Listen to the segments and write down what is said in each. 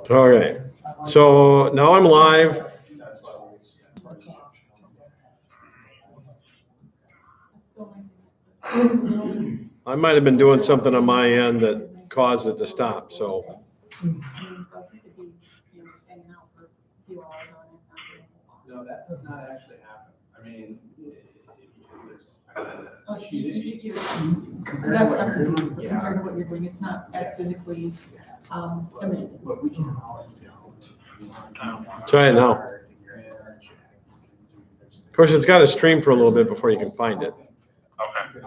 Okay, so now I'm live. I might have been doing something on my end that caused it to stop, so. No, that does not actually happen. I mean, because That's not to do, compared to what you're doing, it's not as physically, demanding. But we can. Try it now. Of course, it's got to stream for a little bit before you can find it. Okay.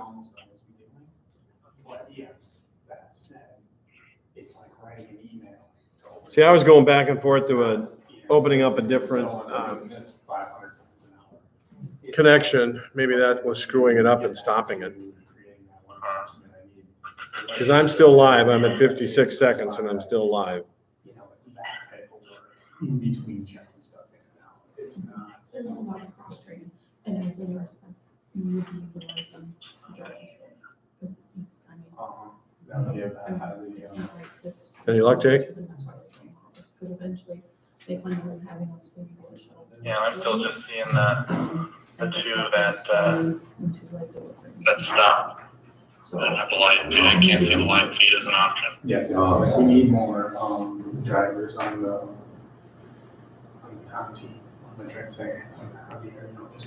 But yes, that said, it's like writing an email. See, I was going back and forth to opening up a different connection. Maybe that was screwing it up and stopping it. Because I'm still live. I'm at 56 seconds and I'm still live. You know, it's that type of work in between checking stuff in and out. It's not. There's a lot of cross training, and as they are, you would be utilized on driving. Because, I mean, it's not like this. Any luck, Jake? That's why they're training all this, because eventually they plan on having those speed board shuttle. Yeah, I'm still just seeing the two that stop. I don't have the live feed. I can't see the live feed as an option. Yeah, we need more, drivers on the top team, on the track saying, how do you know, because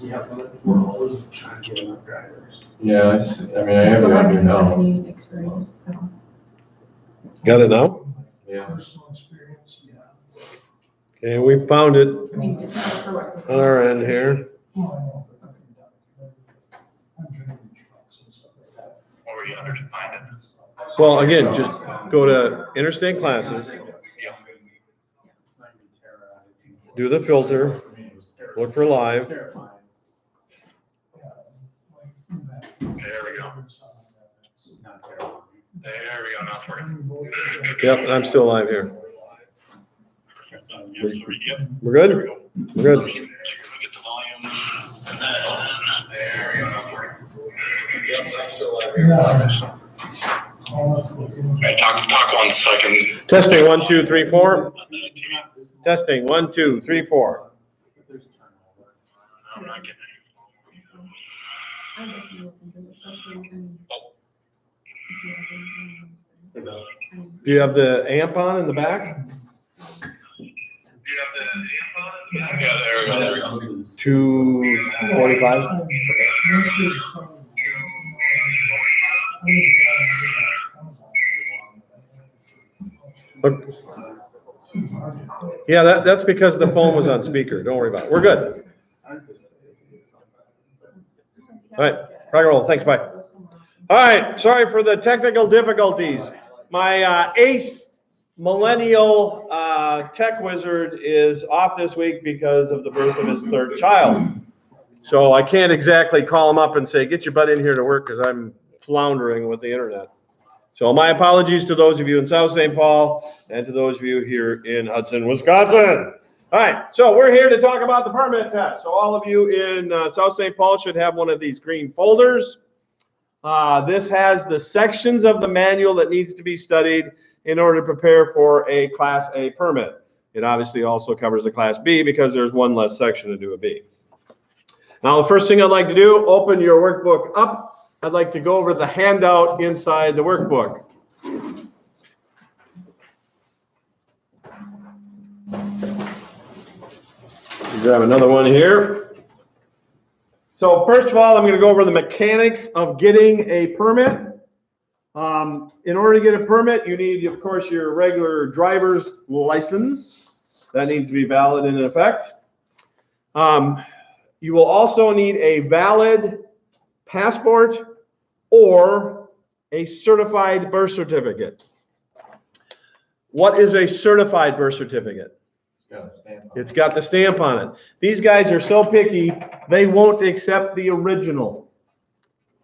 we're always trying to get enough drivers. Yeah, I mean, I have it on here now. Any experience at all? Got it now? Yeah. Personal experience, yeah. Okay, we found it I mean, it's not a prerequisite. on our end here. What were you under to find it? Well, again, just go to interstate classes, do the filter, look for live. There we go. There we go. Now it's working. Yep, I'm still live here. Yep. We're good? We're good. Get the volume. And then there we go. Now it's working. Okay, talk 1 second. Testing, 1, 2, 3, 4. Testing, 1, 2, 3, 4. I'm not getting I definitely look into it, especially, I mean, Do you have the amp on in the back? Do you have the amp on? Yeah, there we go. 245? Look. Yeah, that's because the phone was on speaker. Don't worry about it. We're good. All right, rock and roll. Thanks, bye. All right, sorry for the technical difficulties. My ace millennial tech wizard is off this week because of the birth of his third child. So I can't exactly call him up and say, get your butt in here to work, because I'm floundering with the internet. So my apologies to those of you in South St. Paul and to those of you here in Hudson, Wisconsin. All right, so we're here to talk about the permit test. So all of you in South St. Paul should have one of these green folders. This has the sections of the manual that needs to be studied in order to prepare for a Class A permit. It obviously also covers the Class B because there's one less section to do a B. Now, the first thing I'd like to do, open your workbook up. I'd like to go over the handout inside the workbook. Grab another one here. So first of all, I'm going to go over the mechanics of getting a permit. In order to get a permit, you need, of course, your regular driver's license. That needs to be valid and in effect. You will also need a valid passport or a certified birth certificate. What is a certified birth certificate? It's got the stamp on it. These guys are so picky, they won't accept the original.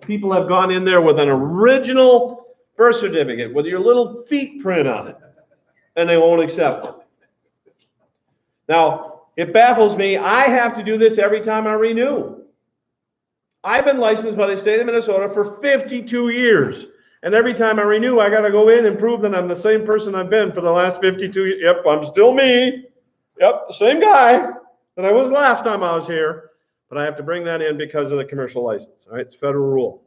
People have gone in there with an original birth certificate with your little feet print on it, and they won't accept it. Now, it baffles me. I have to do this every time I renew. I've been licensed by the state of Minnesota for 52 years. And every time I renew, I gotta go in and prove that I'm the same person I've been for the last 52 years. Yep, I'm still me. Yep, the same guy that I was last time I was here. But I have to bring that in because of the commercial license, all right? It's federal rule.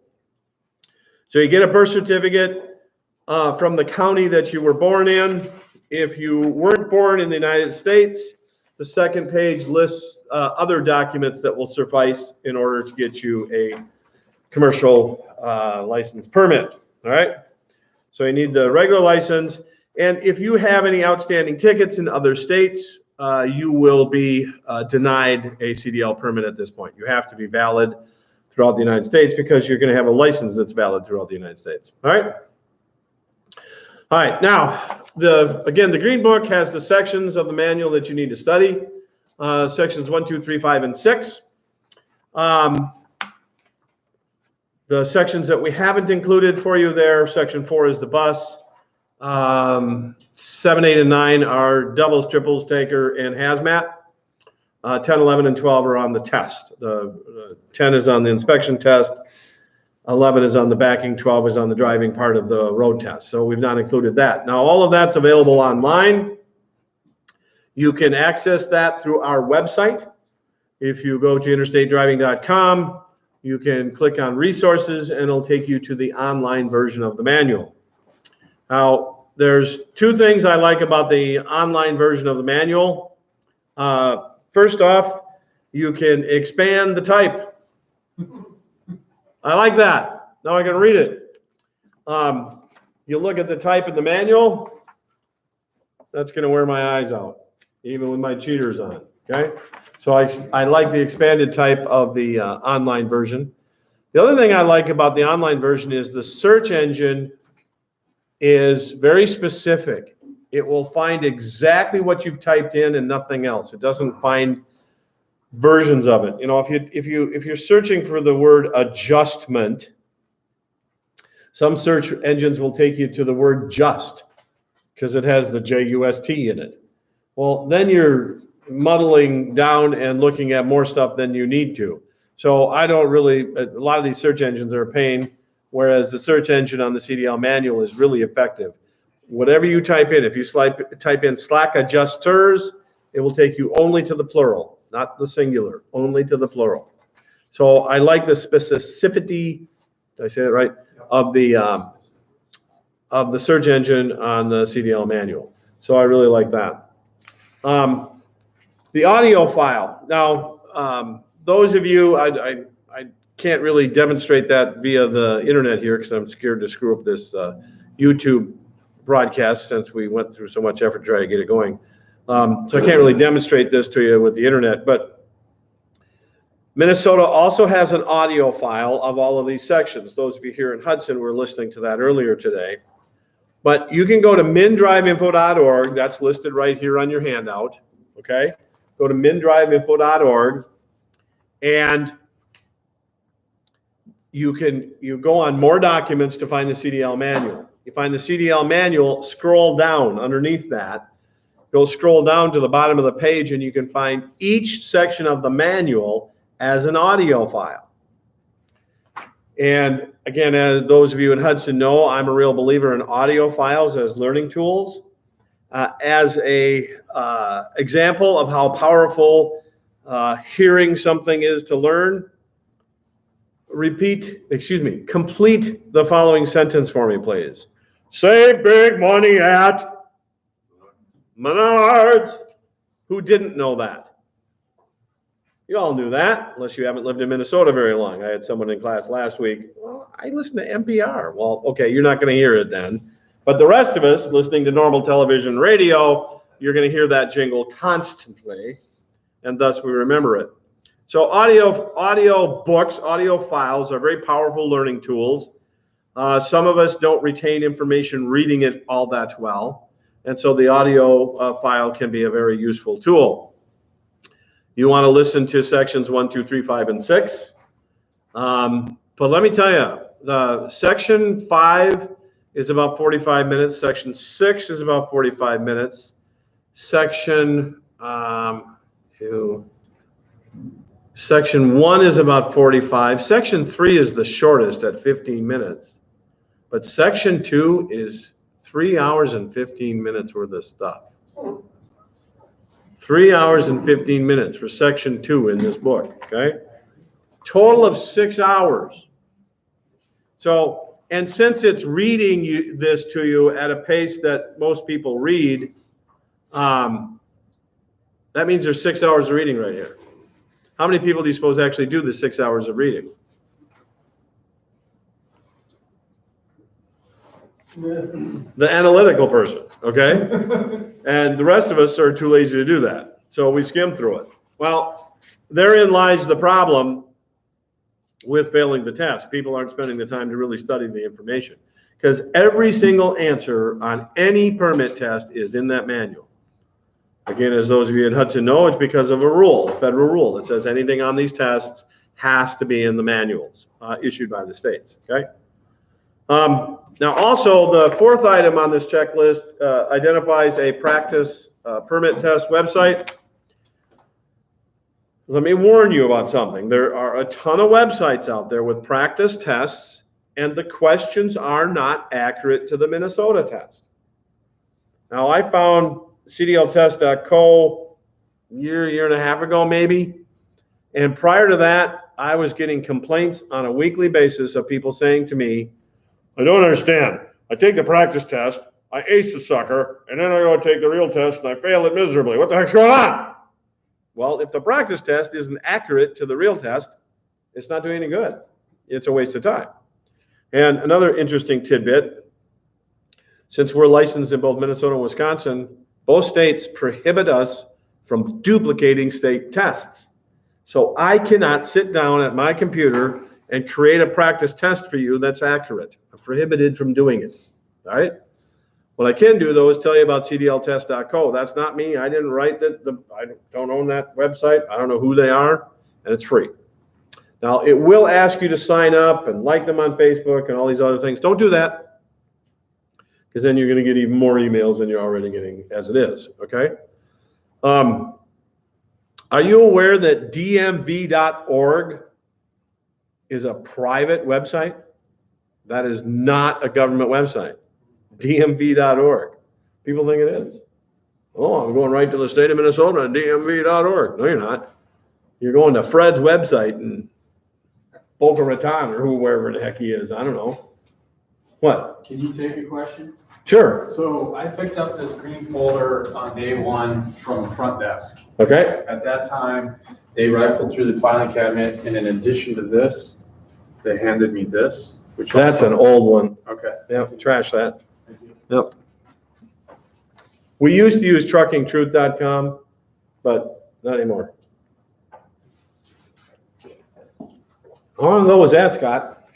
So you get a birth certificate from the county that you were born in. If you weren't born in the United States, the second page lists other documents that will suffice in order to get you a commercial license permit, all right? So you need the regular license. And if you have any outstanding tickets in other states, you will be denied a CDL permit at this point. You have to be valid throughout the United States because you're going to have a license that's valid throughout the United States. All right. All right. Now, again, the Green Book has the sections of the manual that you need to study. Sections 1, 2, 3, 5, and 6. The sections that we haven't included for you there, section 4 is the bus. 7, 8, and 9 are doubles, triples, tanker, and hazmat. 10, 11, and 12 are on the test. The 10 is on the inspection test. 11 is on the backing. 12 is on the driving part of the road test. So we've not included that. Now, all of that's available online. You can access that through our website. If you go to interstatedriving.com, you can click on resources and it'll take you to the online version of the manual. Now, there's two things I like about the online version of the manual. First off, you can expand the type. I like that. Now I can read it. You look at the type in the manual, that's going to wear my eyes out, even with my cheaters on, okay? So I like the expanded type of the online version. The other thing I like about the online version is the search engine is very specific. It will find exactly what you've typed in and nothing else. It doesn't find versions of it. You know, if you're searching for the word adjustment, some search engines will take you to the word just because it has the J-U-S-T in it. Well, then you're muddling down and looking at more stuff than you need to. So I don't really, a lot of these search engines are a pain, whereas the search engine on the CDL manual is really effective. Whatever you type in, if you type in slack adjusters, it will take you only to the plural, not the singular, only to the plural. So I like the specificity, did I say that right, of the search engine on the CDL manual. So I really like that. The audio file. Now, those of you, I can't really demonstrate that via the internet here because I'm scared to screw up this YouTube broadcast since we went through so much effort to try to get it going. So I can't really demonstrate this to you with the internet, but Minnesota also has an audio file of all of these sections. Those of you here in Hudson were listening to that earlier today. But you can go to mndriveinfo.org. That's listed right here on your handout, okay? Go to mndriveinfo.org and you go on more documents to find the CDL manual. You find the CDL manual, scroll down underneath that. Go scroll down to the bottom of the page and you can find each section of the manual as an audio file. And again, as those of you in Hudson know, I'm a real believer in audio files as learning tools. As a example of how powerful hearing something is to learn, complete the following sentence for me, please. Save big money at Menards. Who didn't know that? You all knew that, unless you haven't lived in Minnesota very long. I had someone in class last week. Well, I listen to NPR. Well, okay, you're not going to hear it then. But the rest of us listening to normal television, radio, you're going to hear that jingle constantly, and thus we remember it. So audio books, audio files are very powerful learning tools. Some of us don't retain information reading it all that well, and so the audio file can be a very useful tool. You want to listen to sections 1, 2, 3, 5, and 6. But let me tell you, the section 5 is about 45 minutes. Section 6 is about 45 minutes. Section 1 is about 45. Section 3 is the shortest at 15 minutes. But section 2 is 3 hours and 15 minutes worth of stuff. 3 hours and 15 minutes for section 2 in this book, okay? Total of 6 hours. So, and since it's reading this to you at a pace that most people read, that means there's 6 hours of reading right here. How many people do you suppose actually do the 6 hours of reading? The analytical person, okay? And the rest of us are too lazy to do that. So we skim through it. Well, therein lies the problem with failing the test. People aren't spending the time to really study the information, because every single answer on any permit test is in that manual. Again, as those of you in Hudson know, it's because of a rule, a federal rule that says anything on these tests has to be in the manuals issued by the states, okay? Now also, the fourth item on this checklist identifies a practice permit test website. Let me warn you about something. There are a ton of websites out there with practice tests, and the questions are not accurate to the Minnesota test. Now, I found CDLtest.co year and a half ago maybe, and prior to that, I was getting complaints on a weekly basis of people saying to me, I don't understand. I take the practice test, I ace the sucker, and then I go take the real test and I fail it miserably. What the heck's going on? Well, if the practice test isn't accurate to the real test, it's not doing any good. It's a waste of time. And another interesting tidbit, since we're licensed in both Minnesota and Wisconsin, both states prohibit us from duplicating state tests. So I cannot sit down at my computer and create a practice test for you that's accurate. I'm prohibited from doing it, all right? What I can do, though, is tell you about CDLtest.co. That's not me. I didn't write it. I don't own that website. I don't know who they are, and it's free. Now, it will ask you to sign up and like them on Facebook and all these other things. Don't do that, because then you're going to get even more emails than you're already getting as it is, okay? Are you aware that dmv.org is a private website? That is not a government website. dmv.org. People think it is. Oh, I'm going right to the state of Minnesota and dmv.org. No, you're not. You're going to Fred's website in Boca Raton or whoever the heck he is. I don't know. What? Can you take a question? Sure. So I picked up this green folder on day one from the front desk. Okay. At that time, they rifled through the filing cabinet, and in addition to this, they handed me this, which That's an old one. Okay. Yep, trash that. Thank you. Yep. We used to use truckingtruth.com, but not anymore. How long ago was that, Scott?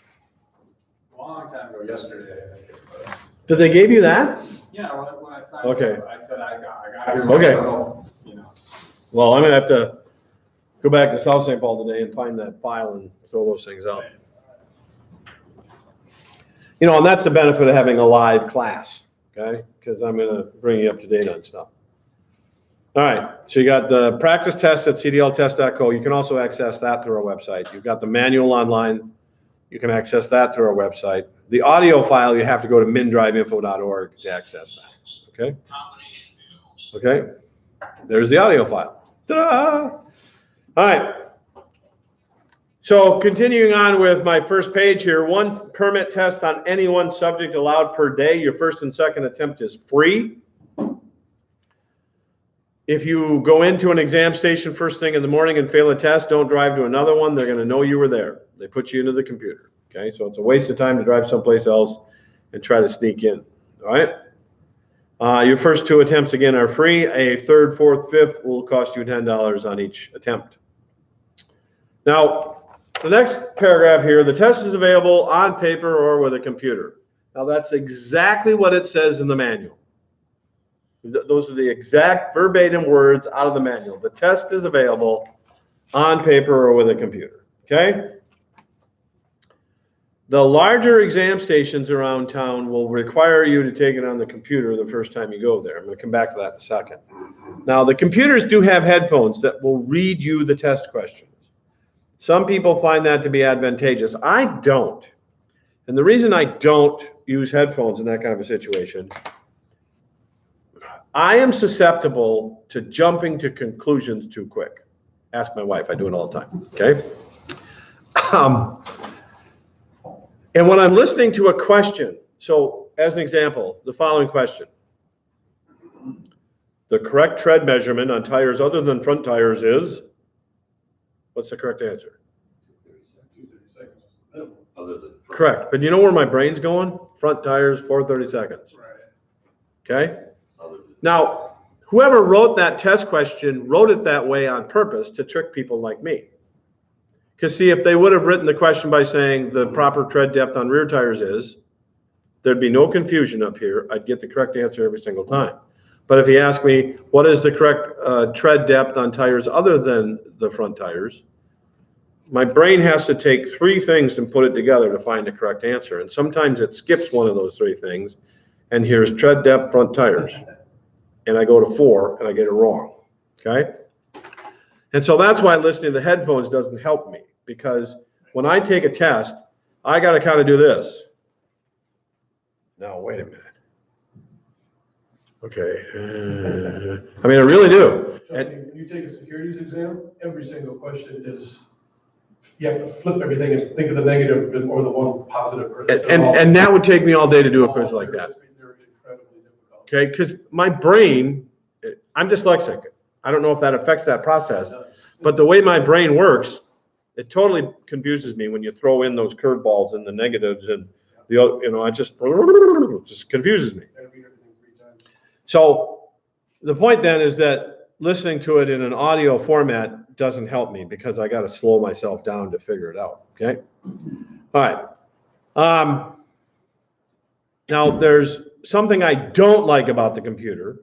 A long time ago, yesterday, I think it was. Did they give you that? Yeah, when I signed Okay. it, I said I got your Okay. so, you know. Well, I'm gonna have to go back to South St. Paul today and find that file and throw those things out. You know, and that's the benefit of having a live class, okay? Because I'm gonna bring you up to date on stuff. All right, so you got the practice test at cdltest.co. You can also access that through our website. You've got the manual online. You can access that through our website. The audio file, you have to go to mindriveinfo.org to access that, okay? Okay, there's the audio file. Ta-da! All right. So continuing on with my first page here, one permit test on any one subject allowed per day. Your first and second attempt is free. If you go into an exam station first thing in the morning and fail a test, don't drive to another one. They're going to know you were there. They put you into the computer. Okay, so it's a waste of time to drive someplace else and try to sneak in. All right. Your first two attempts again are free. A third, fourth, fifth will cost you $10 on each attempt. Now, the next paragraph here, the test is available on paper or with a computer. Now, that's exactly what it says in the manual. Those are the exact verbatim words out of the manual. The test is available on paper or with a computer, okay? The larger exam stations around town will require you to take it on the computer the first time you go there. I'm going to come back to that in a second. Now, the computers do have headphones that will read you the test questions. Some people find that to be advantageous. I don't. And the reason I don't use headphones in that kind of a situation, I am susceptible to jumping to conclusions too quick. Ask my wife, I do it all the time, okay? And when I'm listening to a question, so as an example, the following question. The correct tread measurement on tires other than front tires is? What's the correct answer? Other than. Correct, but you know where my brain's going? Front tires, 430 seconds. Okay? Now, whoever wrote that test question wrote it that way on purpose to trick people like me. Because see, if they would have written the question by saying the proper tread depth on rear tires is, there'd be no confusion up here. I'd get the correct answer every single time. But if he asked me, what is the correct tread depth on tires other than the front tires? My brain has to take three things and put it together to find the correct answer. And sometimes it skips one of those three things. And here's tread depth, front tires. And I go to 4 and I get it wrong, okay? And so that's why listening to the headphones doesn't help me, because when I take a test, I got to kind of do this. Now, wait a minute. Okay. I mean, I really do. When you take a securities exam, every single question is, you have to flip everything and think of the negative or the one positive. And that would take me all day to do a quiz like that. They're incredibly difficult. Okay, because my brain, I'm dyslexic. I don't know if that affects that process, but the way my brain works, it totally confuses me when you throw in those curveballs and the negatives and the, you know, it just confuses me. So the point then is that listening to it in an audio format doesn't help me because I got to slow myself down to figure it out. Okay. All right. Now there's something I don't like about the computer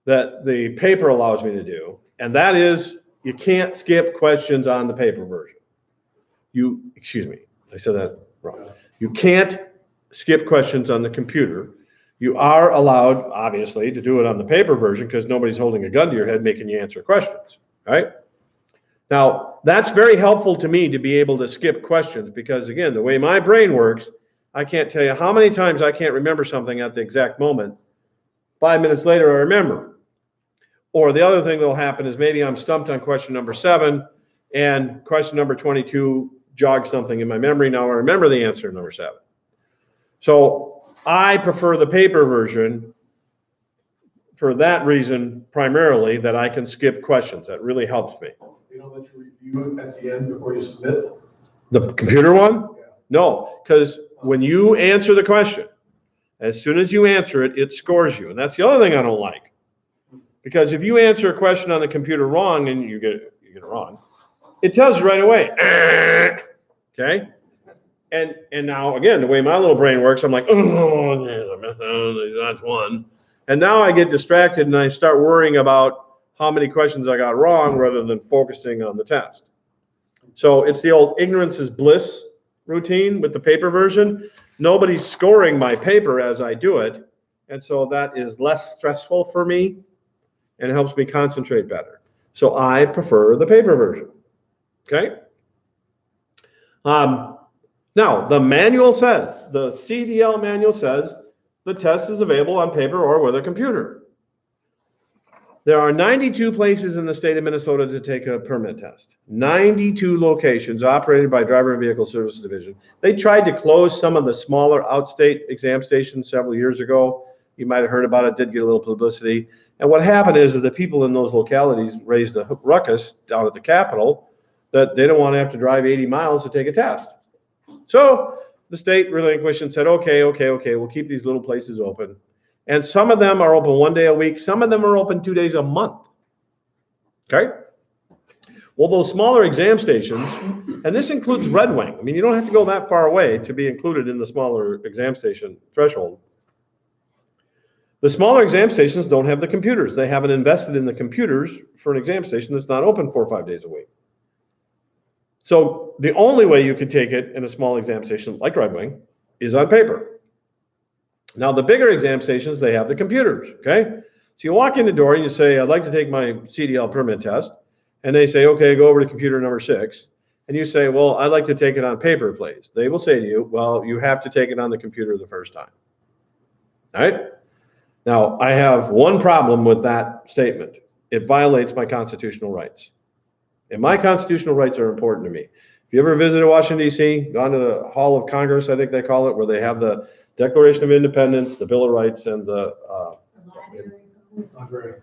that the paper allows me to do, and that is you can't skip questions on the paper version. Excuse me, I said that wrong. You can't skip questions on the computer. You are allowed, obviously, to do it on the paper version because nobody's holding a gun to your head making you answer questions, right? Now, that's very helpful to me to be able to skip questions because, again, the way my brain works, I can't tell you how many times I can't remember something at the exact moment. 5 minutes later, I remember. Or the other thing that'll happen is maybe I'm stumped on question number 7 and question number 22 jogs something in my memory. Now I remember the answer to number 7. So I prefer the paper version for that reason primarily, that I can skip questions. That really helps me. You don't let you review it at the end before you submit? The computer one? Yeah. No, because when you answer the question, as soon as you answer it, it scores you. And that's the other thing I don't like. Because if you answer a question on the computer wrong and you get it wrong, it tells you right away. Okay? And now, again, the way my little brain works, I'm like, oh, that's one. And now I get distracted and I start worrying about how many questions I got wrong rather than focusing on the test. So it's the old ignorance is bliss routine with the paper version. Nobody's scoring my paper as I do it. And so that is less stressful for me and it helps me concentrate better. So I prefer the paper version. Okay? Now, the manual says, the CDL manual says, the test is available on paper or with a computer. There are 92 places in the state of Minnesota to take a permit test. 92 locations operated by Driver and Vehicle Services Division. They tried to close some of the smaller outstate exam stations several years ago. You might have heard about it, did get a little publicity. And what happened is that the people in those localities raised a ruckus down at the Capitol that they don't want to have to drive 80 miles to take a test. So the state relinquished and said, okay, we'll keep these little places open. And some of them are open 1 day a week. Some of them are open 2 days a month. Okay? Well, those smaller exam stations, and this includes Red Wing. I mean, you don't have to go that far away to be included in the smaller exam station threshold. The smaller exam stations don't have the computers. They haven't invested in the computers for an exam station that's not open 4 or 5 days a week. So the only way you could take it in a small exam station like Red Wing is on paper. Now the bigger exam stations, they have the computers, okay? So you walk in the door and you say, I'd like to take my CDL permit test. And they say, okay, go over to computer number 6. and you say, well, I'd like to take it on paper, please. They will say to you, well, you have to take it on the computer the first time. All right? Now, I have one problem with that statement. It violates my constitutional rights. And my constitutional rights are important to me. If you ever visited Washington, D.C., gone to the Hall of Congress, I think they call it, where they have the Declaration of Independence, the Bill of Rights, and the, Library.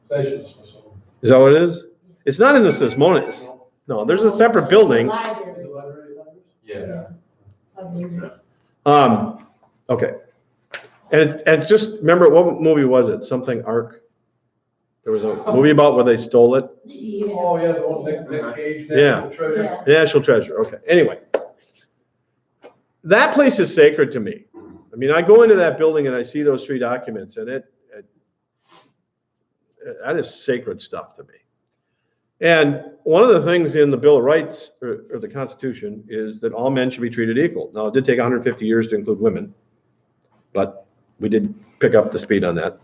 Sessions or something. is that what it is? It's not in the Sismonis. No, there's a separate building. The library numbers? Yeah. Okay. And just remember, what movie was it? Something Ark? There was a movie about where they stole it. Oh, yeah, the one Nick Cage, Yeah. National Treasure. National Treasure, okay. Anyway. That place is sacred to me. I mean, I go into that building and I see those 3 documents, and that is sacred stuff to me. And one of the things in the Bill of Rights, or the Constitution, is that all men should be treated equal. Now, it did take 150 years to include women, but we did pick up the speed on that.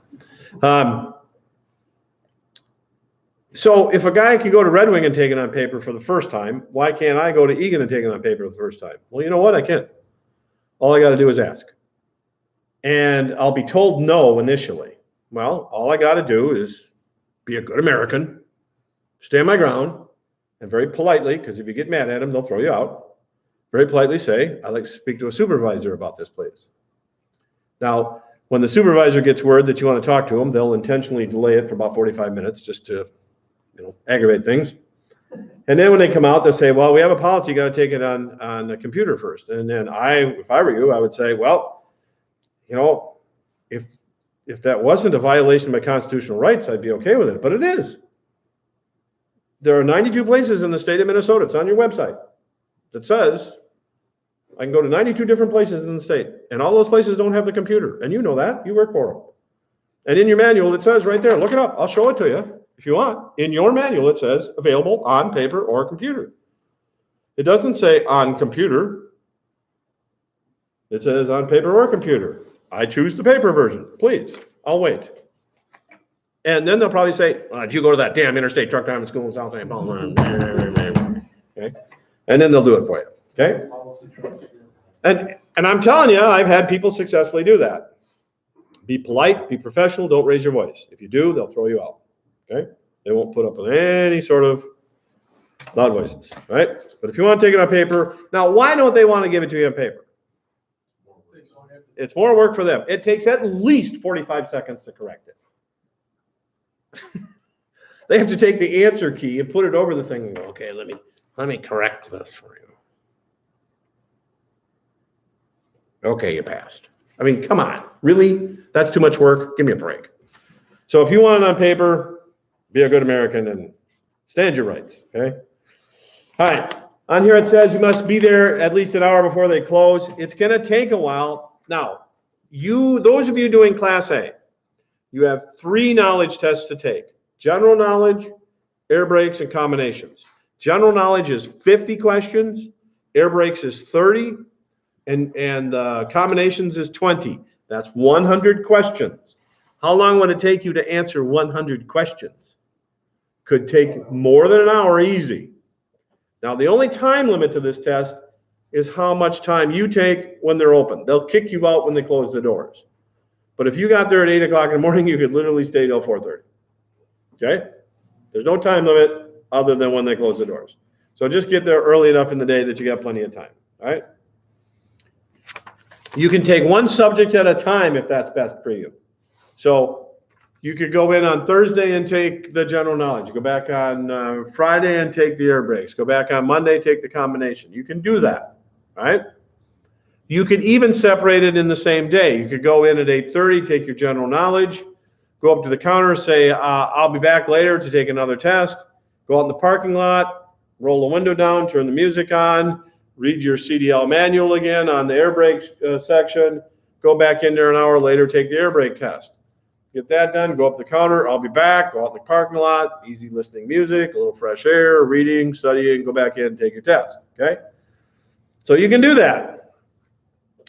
So if a guy can go to Red Wing and take it on paper for the first time, why can't I go to Egan and take it on paper for the first time? Well, you know what? I can. All I got to do is ask. And I'll be told no initially. Well, all I got to do is be a good American, stand my ground, and very politely, because if you get mad at them, they'll throw you out, very politely say, I'd like to speak to a supervisor about this, please. Now, when the supervisor gets word that you want to talk to them, they'll intentionally delay it for about 45 minutes just to, aggravate things. And then when they come out, they'll say, well, we have a policy, you got to take it on the computer first. And then if I were you, I would say, well, if that wasn't a violation of my constitutional rights, I'd be okay with it, but it is. There are 92 places in the state of Minnesota, it's on your website, that says I can go to 92 different places in the state, and all those places don't have the computer, and you know that, you work for them. And in your manual, it says right there, look it up, I'll show it to you if you want. In your manual, it says available on paper or computer. It doesn't say on computer. It says on paper or computer. I choose the paper version, please, I'll wait. And then they'll probably say, did you go to that damn interstate truck driving school in South St. Paul? Okay. And then they'll do it for you, okay? And I'm telling you, I've had people successfully do that. Be polite, be professional, don't raise your voice. If you do, they'll throw you out, okay? They won't put up with any sort of loud voices, right? But if you want to take it on paper, now why don't they want to give it to you on paper? It's more work for them. It takes at least 45 seconds to correct it. They have to take the answer key and put it over the thing and go, okay, let me correct this for you. Okay, you passed. I mean, come on, really? That's too much work? Give me a break. So if you want it on paper, be a good American and stand your rights, okay? All right, on here it says you must be there at least an hour before they close. It's gonna take a while. Now, those of you doing Class A, you have 3 knowledge tests to take. General knowledge, air brakes, and combinations. General knowledge is 50 questions, air brakes is 30, and combinations is 20. That's 100 questions. How long would it take you to answer 100 questions? Could take more than an hour easy. Now, the only time limit to this test is how much time you take when they're open. They'll kick you out when they close the doors. But if you got there at 8 o'clock in the morning, you could literally stay till 4:30. Okay? There's no time limit other than when they close the doors. So just get there early enough in the day that you got plenty of time. All right? You can take one subject at a time if that's best for you. So you could go in on Thursday and take the general knowledge. Go back on Friday and take the air brakes. Go back on Monday, take the combination. You can do that. All right? You could even separate it in the same day. You could go in at 8:30, take your general knowledge, go up to the counter, say, I'll be back later to take another test, go out in the parking lot, roll the window down, turn the music on, read your CDL manual again on the air brake section, go back in there an hour later, take the air brake test. Get that done, go up the counter, I'll be back, go out in the parking lot, easy listening music, a little fresh air, reading, studying, go back in and take your test, okay? So you can do that.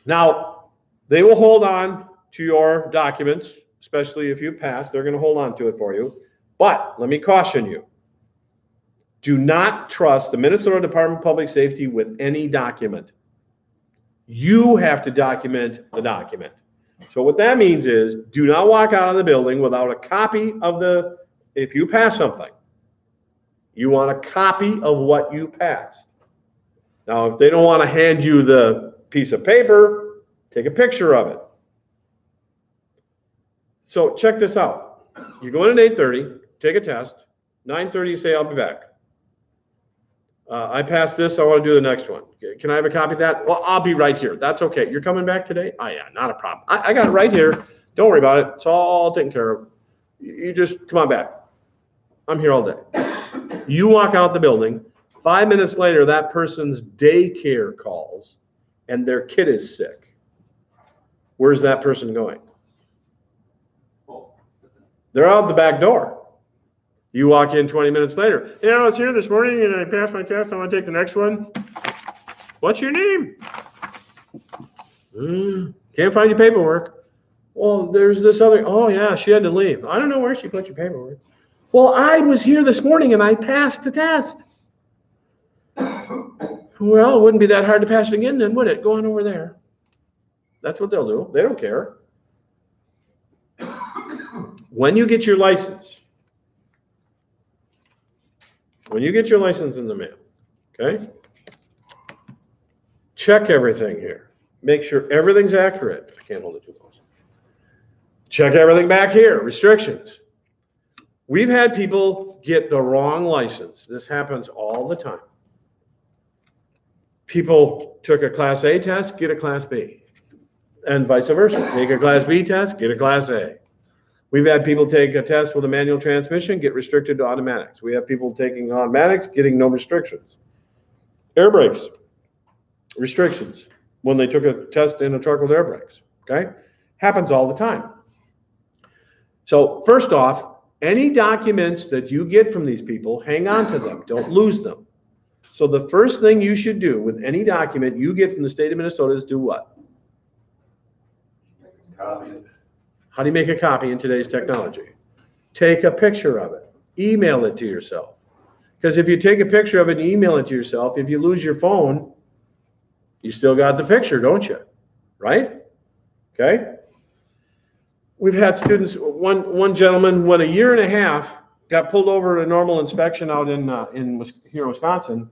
Now, they will hold on to your documents, especially if you pass. They're going to hold on to it for you. But let me caution you. Do not trust the Minnesota Department of Public Safety with any document. You have to document the document. So what that means is, do not walk out of the building without a copy of if you pass something, you want a copy of what you passed. Now, if they don't want to hand you the piece of paper, take a picture of it. So check this out. You go in at 8:30, take a test. 9:30, you say, I'll be back. I passed this, I want to do the next one. Can I have a copy of that? Well, I'll be right here. That's okay. You're coming back today? Oh yeah, not a problem. I got it right here. Don't worry about it. It's all taken care of. You just come on back. I'm here all day. You walk out the building. 5 minutes later, that person's daycare calls and their kid is sick. Where's that person going? They're out the back door. You walk in 20 minutes later. You know, I was here this morning and I passed my test. I want to take the next one. What's your name? Can't find your paperwork. Well, there's this other. Oh, yeah, she had to leave. I don't know where she put your paperwork. Well, I was here this morning and I passed the test. Well, it wouldn't be that hard to pass it again then, would it? Go on over there. That's what they'll do. They don't care. When you get your license, in the mail, okay, check everything here. Make sure everything's accurate. I can't hold it too close. Check everything back here, restrictions. We've had people get the wrong license. This happens all the time. People took a Class A test, get a Class B, and vice versa. Take a Class B test, get a Class A. We've had people take a test with a manual transmission, get restricted to automatics. We have people taking automatics, getting no restrictions. Air brakes, restrictions, when they took a test in a truck with air brakes, okay? Happens all the time. So first off, any documents that you get from these people, hang on to them, don't lose them. So the first thing you should do with any document you get from the state of Minnesota is do what? Copy. How do you make a copy in today's technology? Take a picture of it. Email it to yourself. Because if you take a picture of it and email it to yourself, if you lose your phone, you still got the picture, don't you? Right? Okay? We've had students, one gentleman went 1.5 years, got pulled over at a normal inspection out here in Wisconsin,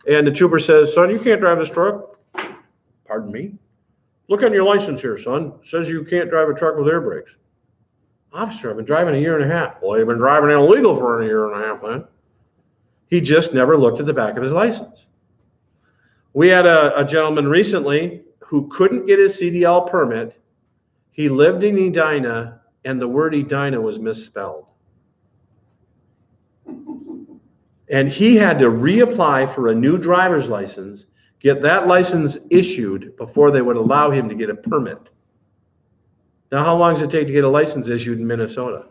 and the trooper says, son, you can't drive this truck. Pardon me? Look on your license here, son. It says you can't drive a truck with air brakes. Officer, I've been driving 1.5 years. Well, you've been driving illegal for 1.5 years, man. He just never looked at the back of his license. We had a gentleman recently who couldn't get his CDL permit. He lived in Edina, and the word Edina was misspelled. And he had to reapply for a new driver's license, get that license issued before they would allow him to get a permit. Now, how long does it take to get a license issued in Minnesota?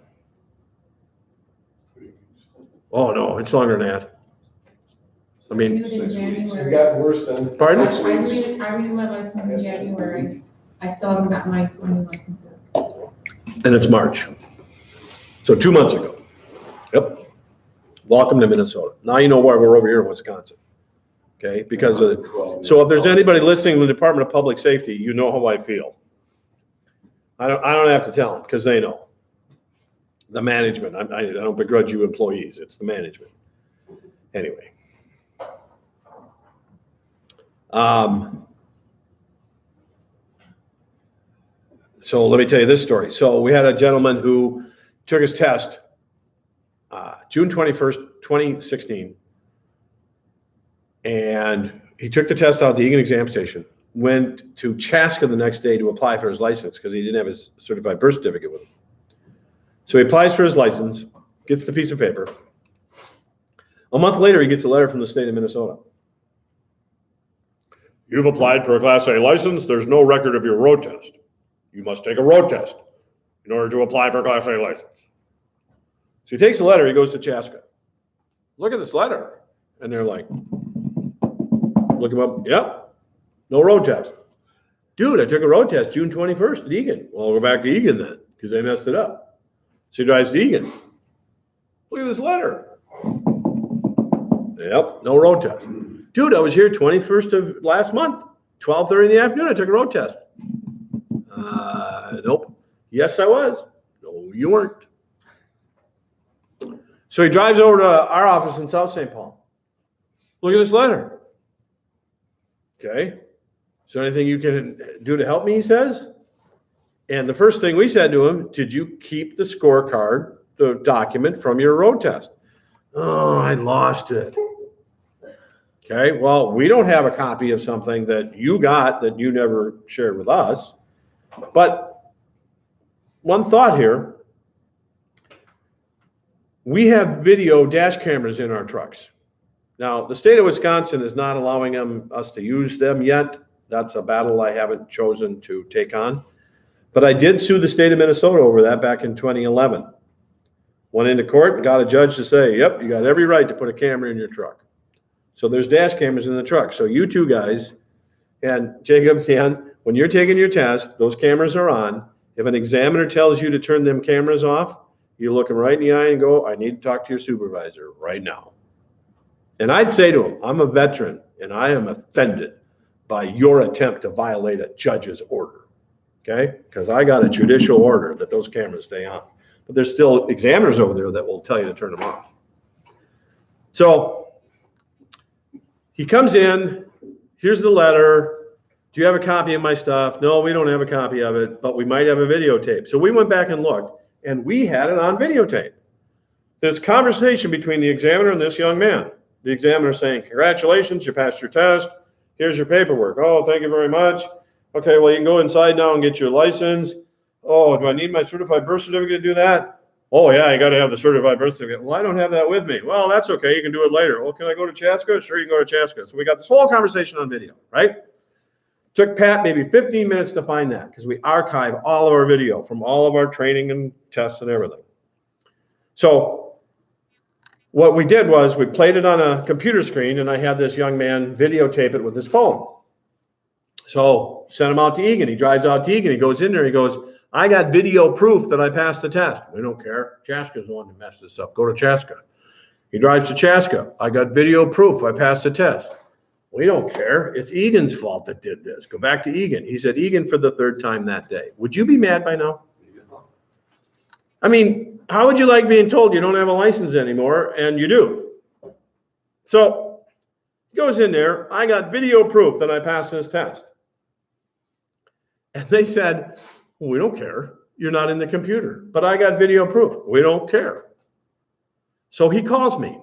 Oh, no, it's longer than that. I mean, Renewed in 6 weeks. It January. got worse then. pardon? I renewed my license in January. I still haven't got my new license yet. And it's March. So 2 months ago. Yep. Welcome to Minnesota. Now you know why we're over here in Wisconsin. Okay, because so if there's anybody listening in the Department of Public Safety, you know how I feel. I don't have to tell them because they know. The management. I don't begrudge you employees. It's the management. Anyway. So let me tell you this story. So we had a gentleman who took his test June 21st, 2016. And he took the test out at the Egan Exam Station, went to Chaska the next day to apply for his license because he didn't have his certified birth certificate with him. So he applies for his license, gets the piece of paper. A month later, he gets a letter from the state of Minnesota. You've applied for a Class A license. There's no record of your road test. You must take a road test in order to apply for a Class A license. So he takes the letter, he goes to Chaska. Look at this letter. And they're like, look him up. Yep. No road test. Dude, I took a road test June 21st at Egan. Well, I'll go back to Egan then because they messed it up. So he drives to Egan. Look at this letter. Yep, no road test. Dude, I was here 21st of last month, 12:30 in the afternoon. I took a road test. Nope. Yes, I was. No, you weren't. So he drives over to our office in South St. Paul. Look at this letter. Okay. Is there anything you can do to help me, he says? And the first thing we said to him, did you keep the scorecard, the document from your road test? Oh, I lost it. Okay, well, we don't have a copy of something that you got that you never shared with us. But one thought here, we have video dash cameras in our trucks. Now, the state of Wisconsin is not allowing us to use them yet. That's a battle I haven't chosen to take on. But I did sue the state of Minnesota over that back in 2011. Went into court and got a judge to say, yep, you got every right to put a camera in your truck. So there's dash cameras in the truck. So you two guys, and Jacob, Dan, when you're taking your test, those cameras are on. If an examiner tells you to turn them cameras off, you look them right in the eye and go, I need to talk to your supervisor right now. And I'd say to him, I'm a veteran and I am offended by your attempt to violate a judge's order, okay? Because I got a judicial order that those cameras stay on. But there's still examiners over there that will tell you to turn them off. So he comes in, here's the letter. Do you have a copy of my stuff? No, we don't have a copy of it, but we might have a videotape. So we went back and looked, and we had it on videotape. This conversation between the examiner and this young man. The examiner saying, congratulations, you passed your test. Here's your paperwork. Oh, thank you very much. Okay, well, you can go inside now and get your license. Oh, do I need my certified birth certificate to do that? Oh, yeah, you got to have the certified birth certificate. Well, I don't have that with me. Well, that's okay. You can do it later. Well, can I go to Chaska? Sure, you can go to Chaska. So we got this whole conversation on video, right? Took Pat maybe 15 minutes to find that because we archive all of our video from all of our training and tests and everything. So what we did was we played it on a computer screen, and I had this young man videotape it with his phone. So sent him out to Egan. He drives out to Egan. He goes in there. He goes, I got video proof that I passed the test. We don't care. Chaska's the one that messed this up. Go to Chaska. He drives to Chaska. I got video proof I passed the test. We don't care. It's Egan's fault that did this. Go back to Egan. He's at Egan for the third time that day. Would you be mad by now? I mean, how would you like being told you don't have a license anymore and you do? So he goes in there. I got video proof that I passed this test. And they said, well, we don't care. You're not in the computer. But I got video proof. We don't care. So he calls me.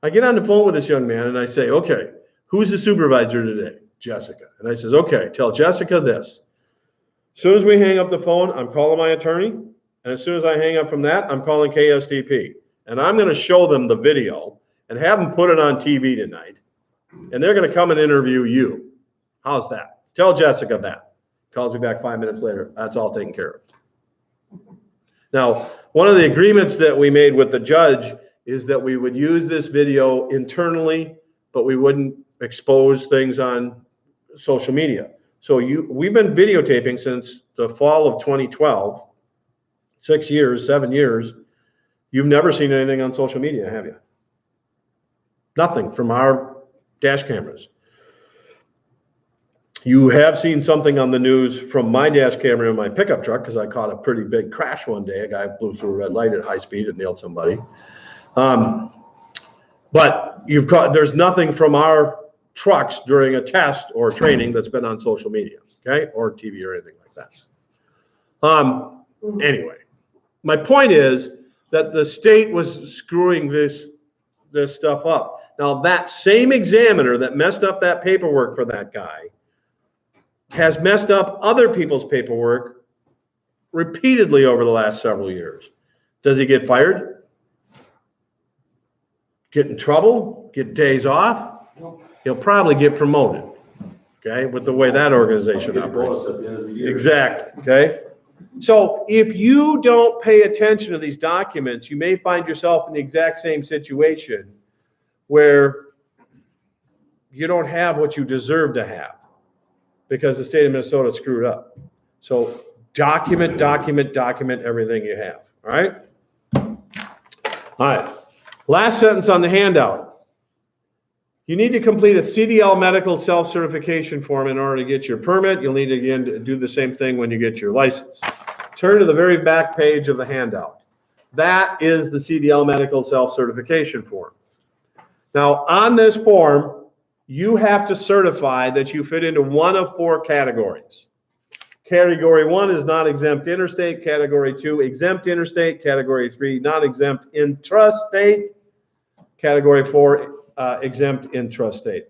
I get on the phone with this young man and I say, okay, who's the supervisor today? Jessica. And I says, okay, tell Jessica this. As soon as we hang up the phone, I'm calling my attorney. And as soon as I hang up from that, I'm calling KSTP. And I'm going to show them the video and have them put it on TV tonight. And they're going to come and interview you. How's that? Tell Jessica that. Calls me back 5 minutes later. That's all taken care of. Now, one of the agreements that we made with the judge is that we would use this video internally, but we wouldn't expose things on social media. So we've been videotaping since the fall of 2012, 6 years, 7 years. You've never seen anything on social media, have you? Nothing from our dash cameras. You have seen something on the news from my dash camera in my pickup truck because I caught a pretty big crash one day. A guy blew through a red light at high speed and nailed somebody. But there's nothing from our trucks during a test or training that's been on social media, okay, or TV or anything like that. Anyway, my point is that the state was screwing this stuff up. Now, that same examiner that messed up that paperwork for that guy has messed up other people's paperwork repeatedly over the last several years. Does he get fired? Get in trouble? Get days off? He'll probably get promoted, okay, with the way that organization operates. Exactly, okay? So if you don't pay attention to these documents, you may find yourself in the exact same situation where you don't have what you deserve to have because the state of Minnesota screwed up. So document everything you have, all right? All right. Last sentence on the handout. You need to complete a CDL medical self-certification form in order to get your permit. You'll need again to do the same thing when you get your license. Turn to the very back page of the handout. That is the CDL medical self-certification form. Now, on this form, you have to certify that you fit into one of 4 categories. Category 1 is non-exempt interstate. Category 2, exempt interstate. Category 3, non-exempt intrastate. Category 4, exempt intrastate.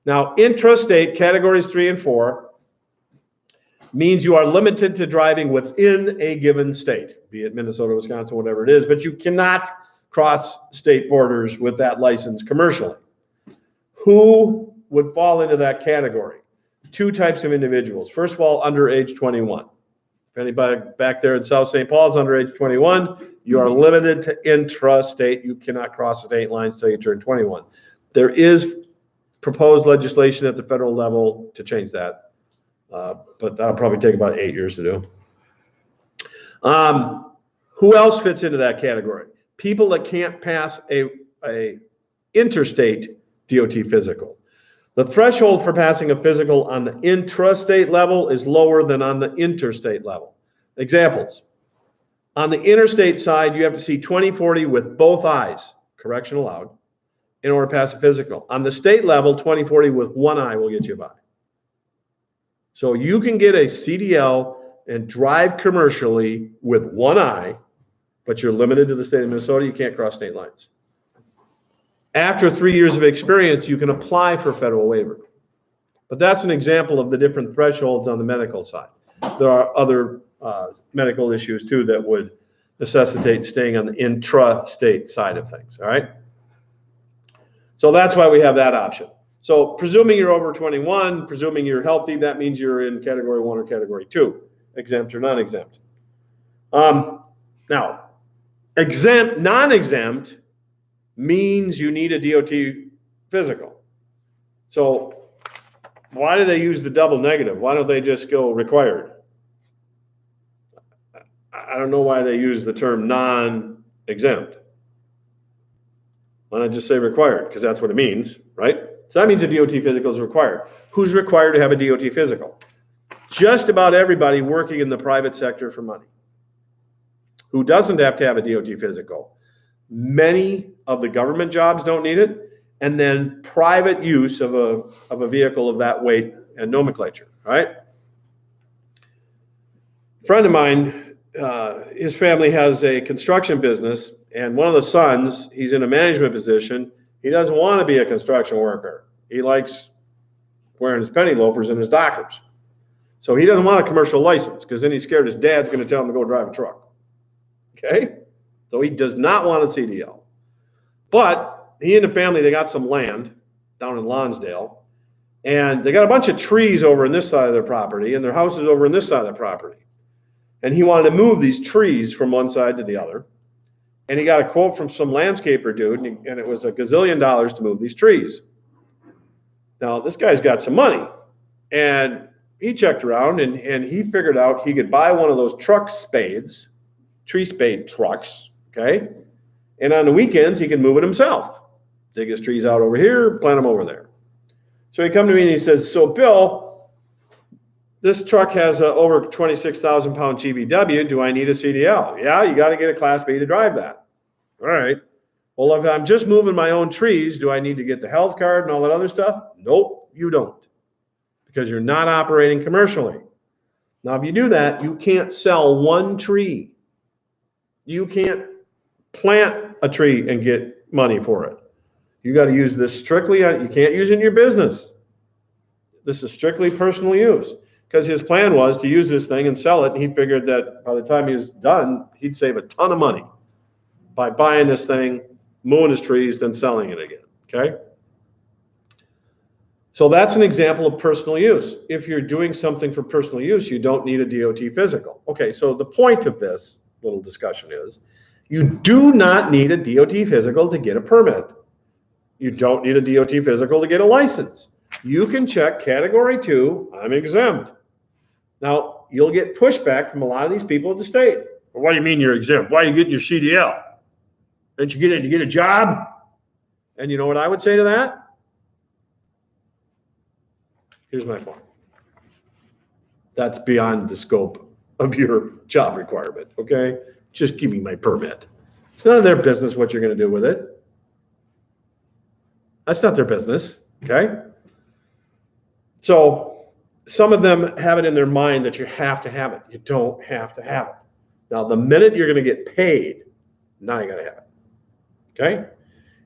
Now, intrastate, categories 3 and 4, means you are limited to driving within a given state, be it Minnesota, Wisconsin, whatever it is, but you cannot cross state borders with that license commercially. Who would fall into that category? 2 types of individuals. First of all, under age 21. If anybody back there in South St. Paul is under age 21, you are limited to intrastate. You cannot cross the state lines until you turn 21. There is proposed legislation at the federal level to change that, but that'll probably take about 8 years to do. Who else fits into that category? People that can't pass a interstate DOT physical. The threshold for passing a physical on the intrastate level is lower than on the interstate level. Examples. On the interstate side, you have to see 20/40 with both eyes, correction allowed, in order to pass a physical. On the state level, 20/40 with one eye will get you by. So you can get a CDL and drive commercially with one eye, but you're limited to the state of Minnesota. You can't cross state lines. After 3 years of experience, you can apply for federal waiver. But that's an example of the different thresholds on the medical side. There are other medical issues too that would necessitate staying on the intra-state side of things, all right? So that's why we have that option. So presuming you're over 21, presuming you're healthy, that means you're in category 1 or category 2, exempt or non-exempt. Now, exempt, non-exempt means you need a DOT physical. So why do they use the double negative? Why don't they just go required? I don't know why they use the term non-exempt. Why not just say required? Because that's what it means, right? So that means a DOT physical is required. Who's required to have a DOT physical? Just about everybody working in the private sector for money. Who doesn't have to have a DOT physical? Many of the government jobs don't need it, and then private use of a vehicle of that weight and nomenclature, right? A friend of mine, his family has a construction business, and one of the sons, he's in a management position. He doesn't want to be a construction worker. He likes wearing his penny loafers and his Dockers. So he doesn't want a commercial license because then he's scared his dad's going to tell him to go drive a truck. Okay? So he does not want a CDL. But he and the family, they got some land down in Lonsdale, and they got a bunch of trees over in this side of their property, and their house is over in this side of their property. And he wanted to move these trees from one side to the other. And he got a quote from some landscaper dude, and it was $1 gazillion to move these trees. Now, this guy's got some money. And he checked around, and he figured out he could buy one of those truck spades, tree spade trucks, okay? And on the weekends, he could move it himself. Dig his trees out over here, plant them over there. So he come to me and he says, so Bill, this truck has over 26,000 pound GVW. Do I need a CDL? Yeah, you got to get a Class B to drive that. All right. Well, if I'm just moving my own trees, do I need to get the health card and all that other stuff? Nope, you don't. Because you're not operating commercially. Now, if you do that, you can't sell one tree. You can't plant a tree and get money for it. You got to use this strictly, you can't use it in your business. This is strictly personal use. Because his plan was to use this thing and sell it, and he figured that by the time he was done, he'd save a ton of money by buying this thing, mowing his trees, then selling it again, okay? So that's an example of personal use. If you're doing something for personal use, you don't need a DOT physical. Okay, so the point of this little discussion is, you do not need a DOT physical to get a permit. You don't need a DOT physical to get a license. You can check category 2, I'm exempt. Now, you'll get pushback from a lot of these people at the state. Well, what do you mean you're exempt? Why are you getting your CDL? Didn't you get a job? And you know what I would say to that? Here's my form. That's beyond the scope of your job requirement, okay? Just give me my permit. It's none of their business what you're gonna do with it. That's not their business, okay? So some of them have it in their mind that you have to have it. You don't have to have it. Now, the minute you're gonna get paid, now you gotta have it, okay?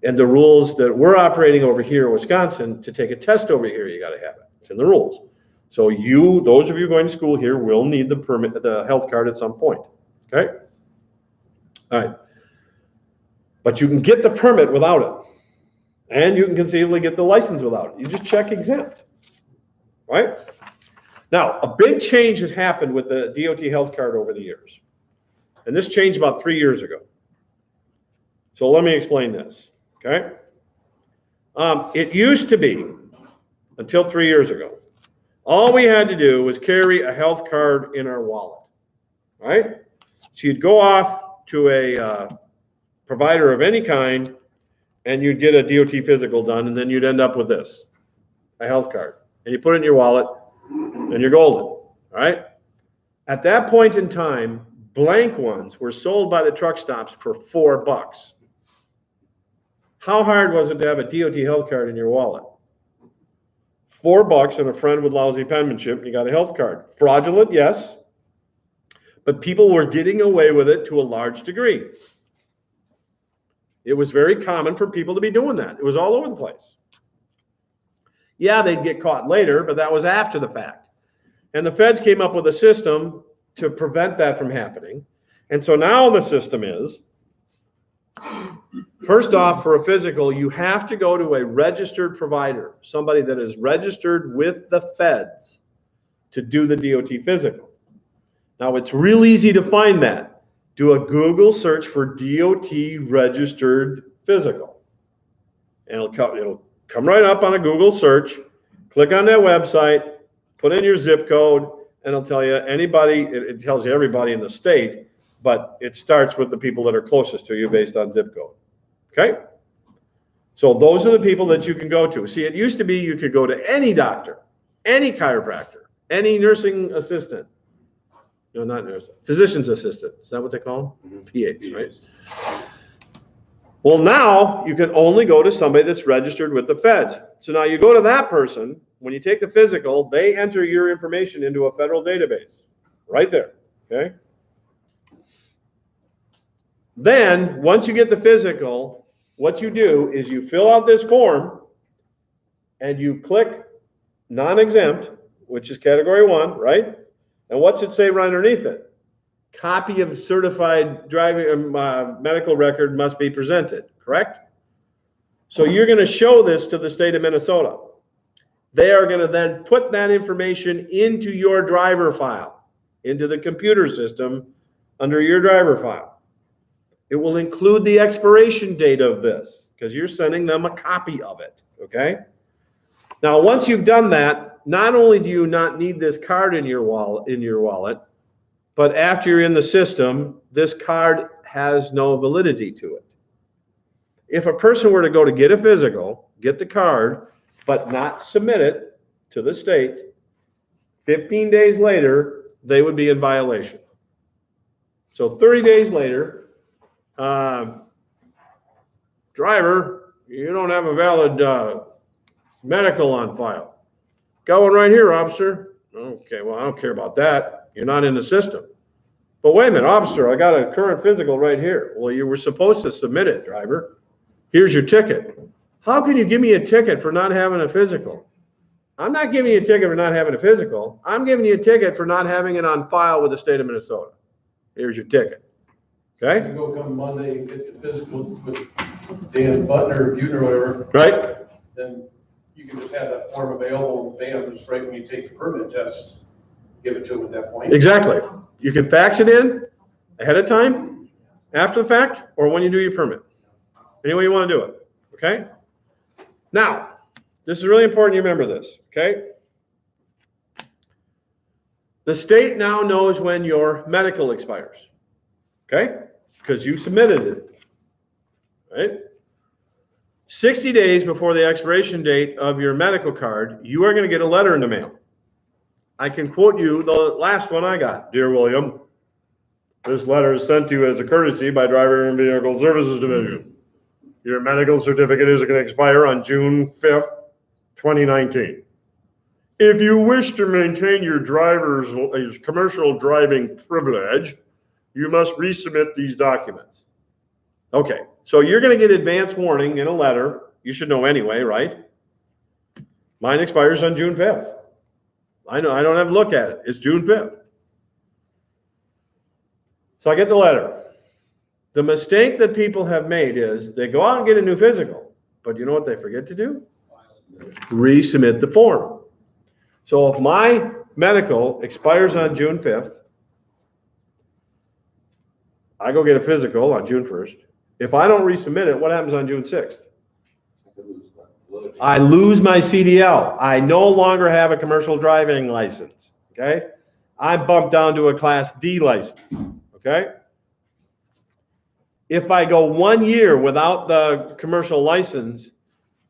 And the rules that we're operating over here in Wisconsin, to take a test over here, you gotta have it. It's in the rules. So those of you going to school here will need the permit, the health card at some point, okay? All right. But you can get the permit without it. And you can conceivably get the license without it. You just check exempt, right? Now, a big change has happened with the DOT health card over the years. And this changed about 3 years ago. So let me explain this, okay? It used to be, until 3 years ago, all we had to do was carry a health card in our wallet, right? So you'd go off to a provider of any kind, and you'd get a DOT physical done, and then you'd end up with this, a health card. And you put it in your wallet, and you're golden, all right? At that point in time, blank ones were sold by the truck stops for $4. How hard was it to have a DOT health card in your wallet? $4 and a friend with lousy penmanship, and you got a health card. Fraudulent, yes, but people were getting away with it to a large degree. It was very common for people to be doing that. It was all over the place. Yeah, they'd get caught later, but that was after the fact. And the feds came up with a system to prevent that from happening. And so now the system is, first off, for a physical, you have to go to a registered provider, somebody that is registered with the feds to do the DOT physical. Now, it's real easy to find that. Do a Google search for DOT registered physical. And it'll come right up on a Google search. Click on that website, put in your zip code, and it'll tell you anybody, it tells you everybody in the state, but it starts with the people that are closest to you based on zip code. Okay? So those are the people that you can go to. See, it used to be you could go to any doctor, any chiropractor, any nursing assistant. No, not nurse, physician's assistant. Is that what they call them? PAs, right? Well, now you can only go to somebody that's registered with the feds. So now you go to that person. When you take the physical, they enter your information into a federal database right there. Okay? Then, once you get the physical, what you do is you fill out this form and you click non-exempt, which is category 1, right? And what's it say right underneath it? Copy of certified driving medical record must be presented, correct? So you're going to show this to the state of Minnesota. They are going to then put that information into your driver file, into the computer system under your driver file. It will include the expiration date of this because you're sending them a copy of it, okay? Now, once you've done that, not only do you not need this card in your wallet, but after you're in the system, this card has no validity to it. If a person were to go to get a physical, get the card, but not submit it to the state, 15 days later, they would be in violation. So 30 days later, driver, you don't have a valid medical on file. Got one right here, officer. Okay, well, I don't care about that. You're not in the system. But wait a minute, officer, I got a current physical right here. Well, you were supposed to submit it, driver. Here's your ticket. How can you give me a ticket for not having a physical? I'm not giving you a ticket for not having a physical. I'm giving you a ticket for not having it on file with the state of Minnesota. Here's your ticket. Okay? You go come Monday and get the physical with Dan Butler, Buter, or whatever, Right? then you can just have that form available, bam, just right when you take the permit test, give it to them at that point. Exactly. You can fax it in ahead of time, after the fact, or when you do your permit. Any way you want to do it. Okay? Now, this is really important you remember this. Okay? The state now knows when your medical expires. Okay? Because you submitted it. right? 60 days before the expiration date of your medical card, you are going to get a letter in the mail. I can quote you the last one I got. Dear William, this letter is sent to you as a courtesy by Driver and Vehicle Services Division. Your medical certificate is going to expire on June 5th, 2019. If you wish to maintain your driver's commercial driving privilege, you must resubmit these documents. Okay, so you're going to get advance warning in a letter. You should know anyway, right? Mine expires on June 5th. I know, I don't have to look at it. It's June 5th. So I get the letter. The mistake that people have made is they go out and get a new physical, but you know what they forget to do? Resubmit the form. So if my medical expires on June 5th, I go get a physical on June 1st. If I don't resubmit it, what happens on June 6th? I lose my CDL. I no longer have a commercial driving license, okay? I'm bumped down to a Class D license, okay? If I go 1 year without the commercial license,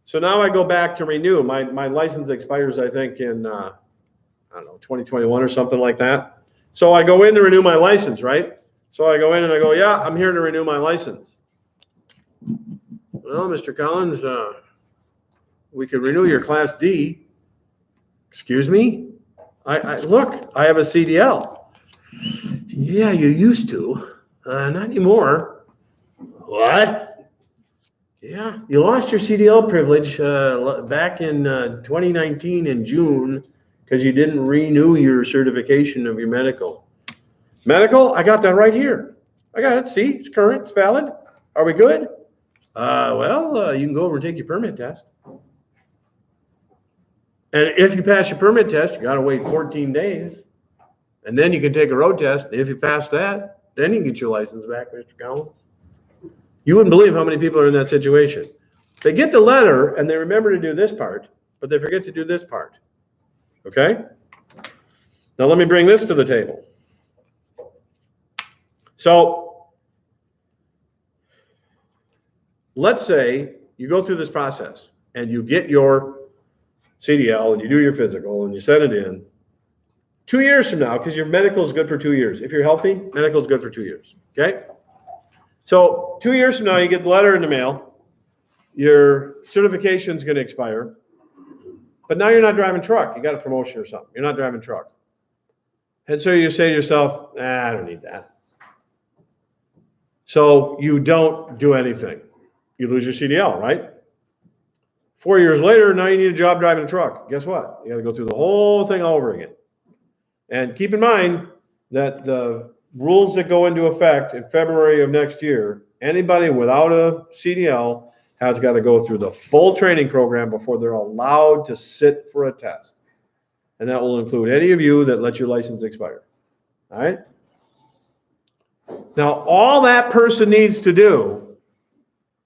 so now I go back to renew. My license expires, I think, in, I don't know, 2021 or something like that. So I go in to renew my license, right? So I go in and I go, yeah, I'm here to renew my license. Well, Mr. Collins, we could renew your Class D. Excuse me? Look, I have a CDL. Yeah, you used to. Not anymore. What? Yeah, you lost your CDL privilege back in 2019 in June because you didn't renew your certification of your medical. Medical, I got that right here. I got it. See, it's current, it's valid. Are we good? Well, you can go over and take your permit test. And if you pass your permit test, you got to wait 14 days. And then you can take a road test. If you pass that, then you can get your license back, Mr. Collins. You wouldn't believe how many people are in that situation. They get the letter and they remember to do this part, but they forget to do this part. Okay? Now let me bring this to the table. So let's say you go through this process and you get your CDL and you do your physical and you send it in 2 years from now, because your medical is good for 2 years. If you're healthy, medical is good for 2 years. Okay? So 2 years from now, you get the letter in the mail. Your certification is going to expire. But now you're not driving truck. You got a promotion or something. You're not driving truck. And so you say to yourself, I don't need that. So you don't do anything. You lose your CDL, right? 4 years later, now you need a job driving a truck. Guess what? You got to go through the whole thing all over again. And keep in mind that the rules that go into effect in February of next year, anybody without a CDL has got to go through the full training program before they're allowed to sit for a test. And that will include any of you that let your license expire. All right? Now, all that person needs to do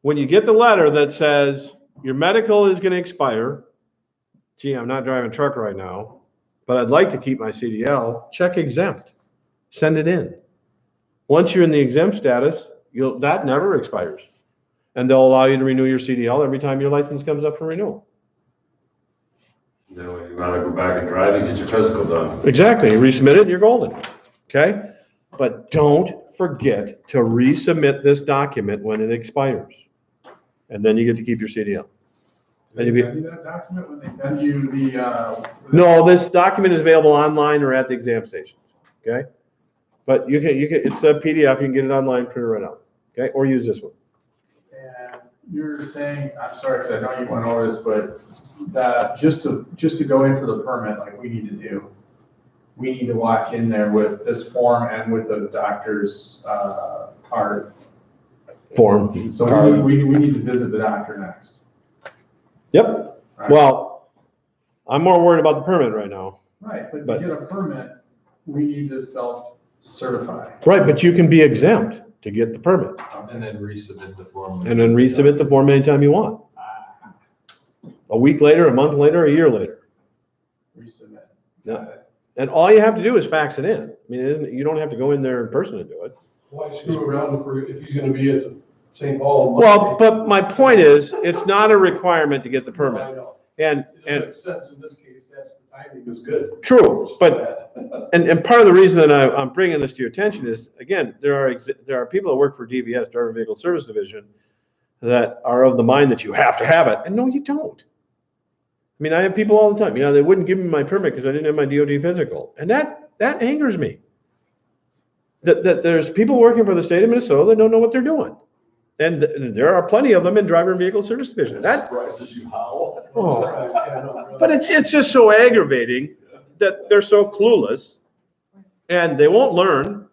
when you get the letter that says your medical is going to expire, gee, I'm not driving a truck right now, but I'd like to keep my CDL, check exempt. Send it in. Once you're in the exempt status, that never expires. And they'll allow you to renew your CDL every time your license comes up for renewal. Then when you want to go back and drive, you get your physical done. Exactly. You resubmit it and you're golden. Okay? But don't forget to resubmit this document when it expires. And then you get to keep your CDL. They send you that document when they send you the, No, this document is available online or at the exam stations. Okay? But you can, it's a PDF. You can get it online, print it right out. Okay? Or use this one. and you're saying, I'm sorry, because I know you went over this, but that just to go in for the permit, like we need to do, we need to walk in there with this form and with the doctor's card. Form. So we need to visit the doctor next. Yep. Right? Well, I'm more worried about the permit right now. Right, but but- to get a permit, we need to self-certify. Right, but you can be exempt to get the permit. And then resubmit the form. And then resubmit the form anytime you want. A week later, a month later, a year later. Resubmit. Yeah. Got it. And all you have to do is fax it in. I mean, you don't have to go in there in person to do it. Why screw around if he's gonna be at the St. Paul. Well, but my point is, it's not a requirement to get the I permit. know. And, It makes sense in this case, that's, the timing was good. true, but, and part of the reason that I'm bringing this to your attention is, again, there are people that work for DVS, Driver Vehicle Service Division, that are of the mind that you have to have it, and no, you don't. I mean, I have people all the time, they wouldn't give me my permit because I didn't have my DOT physical, and that angers me. That there's people working for the state of Minnesota that don't know what they're doing. And there are plenty of them in Driver and Vehicle Service Division. That, Surprises you how? oh, but it's just so aggravating that they're so clueless and they won't learn.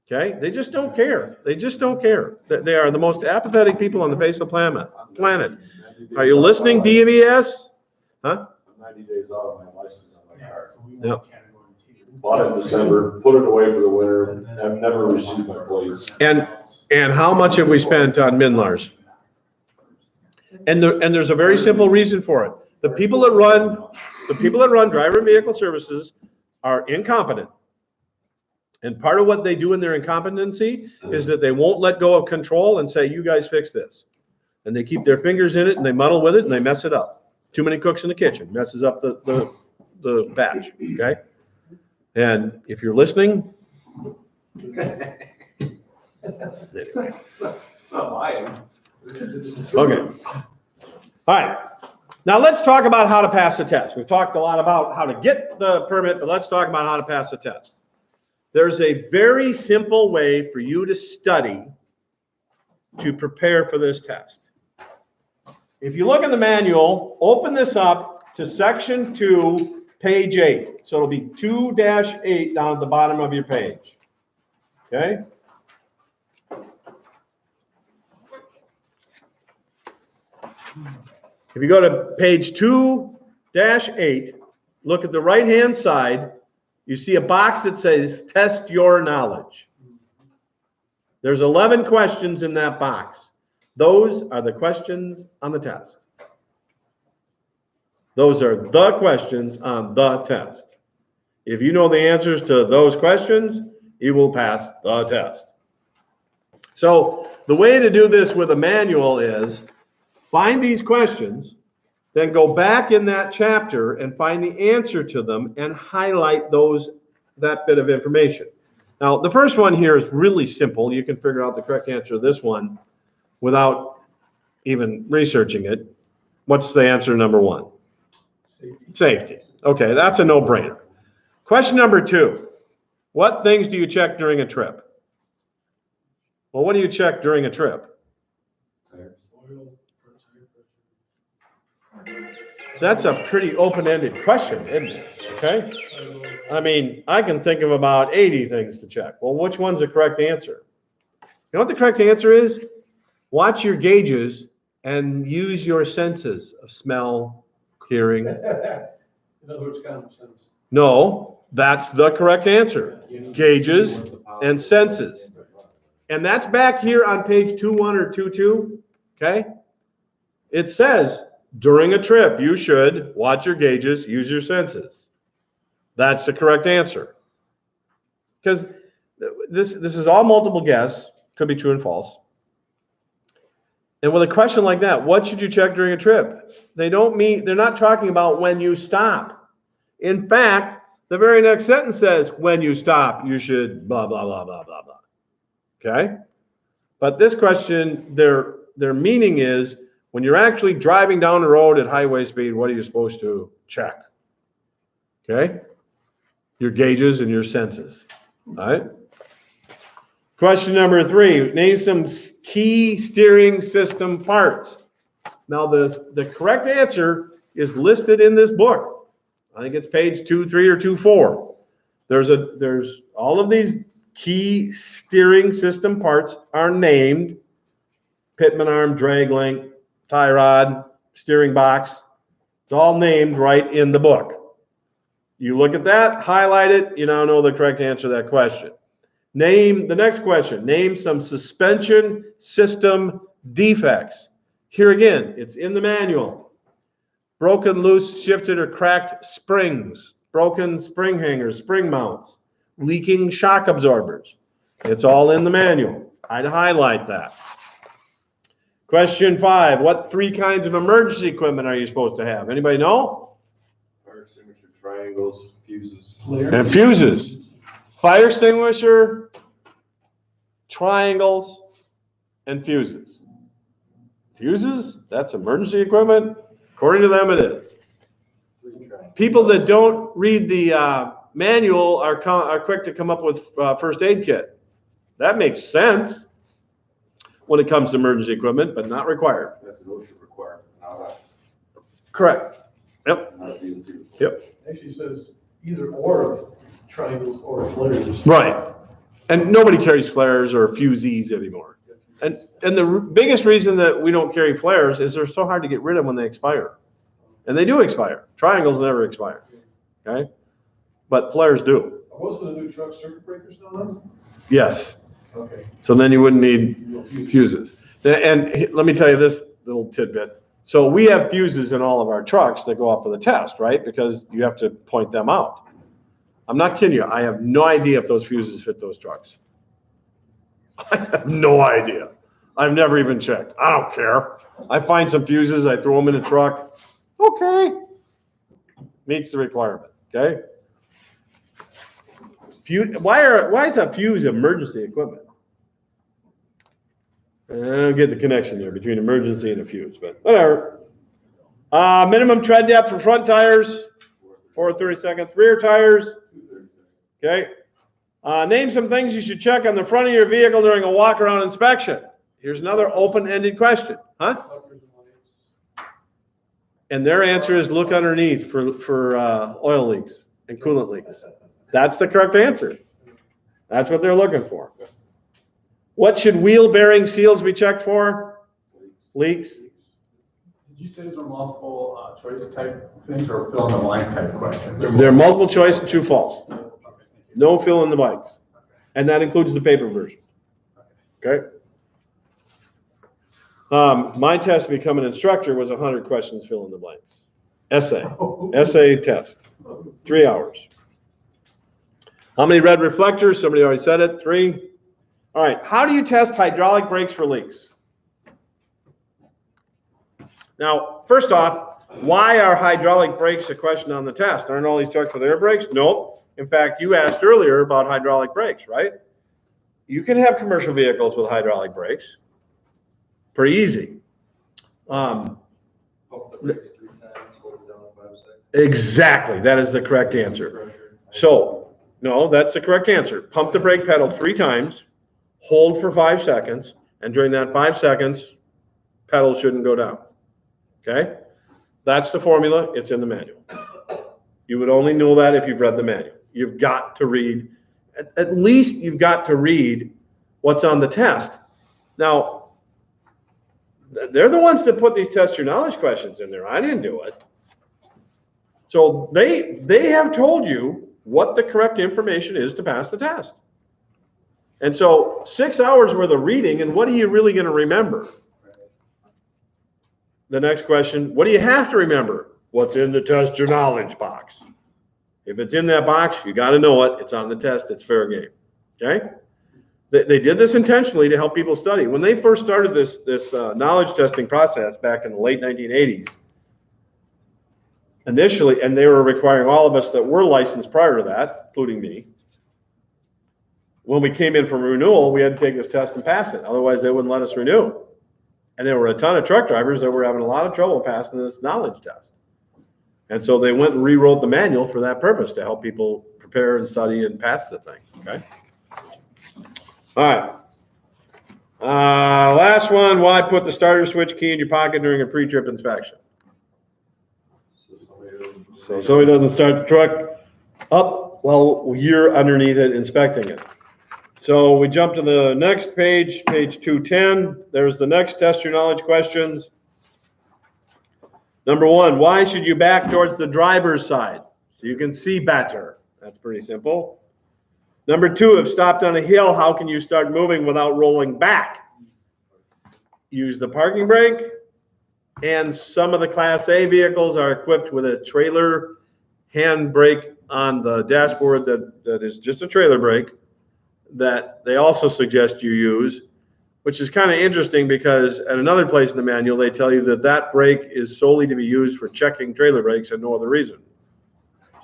Okay, they just don't care. They just don't care. They are the most apathetic people on the face of the planet. Are you listening, DVS? Huh? I'm 90 days out of my license on my car. Yep. Bought it in December, put it away for the winter, and I've never received my plates. And how much have we spent on Minlars? And there's a very simple reason for it. The people that run Driver and Vehicle Services are incompetent. And part of what they do in their incompetency is that they won't let go of control and say, you guys fix this. And they keep their fingers in it and they muddle with it and they mess it up. Too many cooks in the kitchen, messes up the batch, okay? And if you're listening. It's not mine. Okay. All right. Now let's talk about how to pass the test. We've talked a lot about how to get the permit, but let's talk about how to pass the test. There's a very simple way for you to study to prepare for this test. If you look in the manual, open this up to section 2, page 8. So it'll be 2-8 down at the bottom of your page. Okay? If you go to page 2-8, look at the right-hand side, you see a box that says test your knowledge. There's 11 questions in that box. Those are the questions on the test. Those are the questions on the test. If you know the answers to those questions, you will pass the test. So the way to do this with a manual is find these questions, then go back in that chapter and find the answer to them and highlight that bit of information. Now, the first one here is really simple. You can figure out the correct answer to this one without even researching it. What's the answer number 1? Safety. Okay, that's a no-brainer. Question number 2. What things do you check during a trip? Well, what do you check during a trip? That's a pretty open-ended question, isn't it? Okay? I mean, I can think of about 80 things to check. Well, which one's the correct answer? You know what the correct answer is? Watch your gauges and use your senses of smell, hearing. In other words, common sense. No, that's the correct answer. Gauges and senses. And that's back here on page 2.1 or 2.2, okay? It says, during a trip, you should watch your gauges, use your senses. That's the correct answer. Because this is all multiple guess, could be true and false. And with a question like that, what should you check during a trip? They're not talking about when you stop. In fact, the very next sentence says, when you stop, you should blah, blah, blah, blah, blah, blah. Okay? But this question, their meaning is, when you're actually driving down the road at highway speed, what are you supposed to check? Okay? Your gauges and your senses. All right? Question number 3, name some key steering system parts. Now, the correct answer is listed in this book. I think it's page 2.3 or 2.4. There's all of these key steering system parts are named: pitman arm, drag link, tie rod, steering box. It's all named right in the book. You look at that, highlight it, you now know the correct answer to that question. The next question, name some suspension system defects. Here again, it's in the manual. Broken, loose, shifted, or cracked springs, broken spring hangers, spring mounts, leaking shock absorbers. It's all in the manual. I'd highlight that. Question 5, what 3 kinds of emergency equipment are you supposed to have? Anybody know? Fire extinguisher, triangles, fuses. And fuses. Fire extinguisher, triangles, and fuses. Fuses, that's emergency equipment. According to them, it is. People that don't read the manual are quick to come up with first aid kit. That makes sense when it comes to emergency equipment, but not required. That's an OSHA requirement, not Correct. Yep. a DOT. Yep. Actually says either or triangles or flares. Right. And nobody carries flares or fusees anymore. And the biggest reason that we don't carry flares is they're so hard to get rid of when they expire. And they do expire. Triangles never expire. Okay? But flares do. Are most of the new truck circuit breakers now on? Yes. Okay. So then you wouldn't need fuses. And let me tell you this little tidbit. So we have fuses in all of our trucks that go up for the test, right? Because you have to point them out. I'm not kidding you. I have no idea if those fuses fit those trucks. I have no idea. I've never even checked. I don't care. I find some fuses, I throw them in a truck. Okay. Meets the requirement, okay? Why is a fuse emergency equipment? I don't get the connection there between emergency and a fuse, but whatever. Minimum tread depth for front tires, 4/32, rear tires, okay? Name some things you should check on the front of your vehicle during a walk-around inspection. Here's another open-ended question, huh? And their answer is look underneath for oil leaks and coolant leaks. That's the correct answer. That's what they're looking for. What should wheel bearing seals be checked for? Leaks. Did you say these were multiple choice type things or fill in the blank type questions? They're multiple choice and true false. No fill in the blanks. And that includes the paper version. Okay? My test to become an instructor was 100 questions, fill in the blanks. Essay test, 3 hours. How many red reflectors? Somebody already said it, 3. All right, how do you test hydraulic brakes for leaks? Now, first off, why are hydraulic brakes a question on the test? Aren't all these trucks with air brakes? Nope. In fact, you asked earlier about hydraulic brakes, right? You can have commercial vehicles with hydraulic brakes. Pretty easy. Exactly, that is the correct answer. So, no, that's the correct answer. Pump the brake pedal 3 times, hold for 5 seconds, and during that 5 seconds, pedal shouldn't go down. Okay? That's the formula, it's in the manual. You would only know that if you've read the manual. You've got to read, at least you've got to read what's on the test. Now, they're the ones that put these test your knowledge questions in there. I didn't do it. So they have told you what the correct information is to pass the test. And so 6 hours worth of reading, and what are you really going to remember? The next question, what do you have to remember? What's in the test your knowledge box? If it's in that box, you got to know it. It's on the test. It's fair game. Okay? They did this intentionally to help people study. When they first started this knowledge testing process back in the late 1980s, initially, and they were requiring all of us that were licensed prior to that, including me, when we came in for renewal, we had to take this test and pass it. Otherwise, they wouldn't let us renew. And there were a ton of truck drivers that were having a lot of trouble passing this knowledge test. And so they went and rewrote the manual for that purpose, to help people prepare and study and pass the thing, okay? All right. Last one, why put the starter switch key in your pocket during a pre-trip inspection? So somebody doesn't start the truck up while you're underneath it inspecting it. So we jump to the next page, page 210. There's the next test your knowledge questions. Number 1, why should you back towards the driver's side? So you can see better. That's pretty simple. Number 2, if stopped on a hill, how can you start moving without rolling back? Use the parking brake. And some of the Class A vehicles are equipped with a trailer hand brake on the dashboard that is just a trailer brake that they also suggest you use. which is kind of interesting because at another place in the manual, they tell you that that brake is solely to be used for checking trailer brakes and no other reason.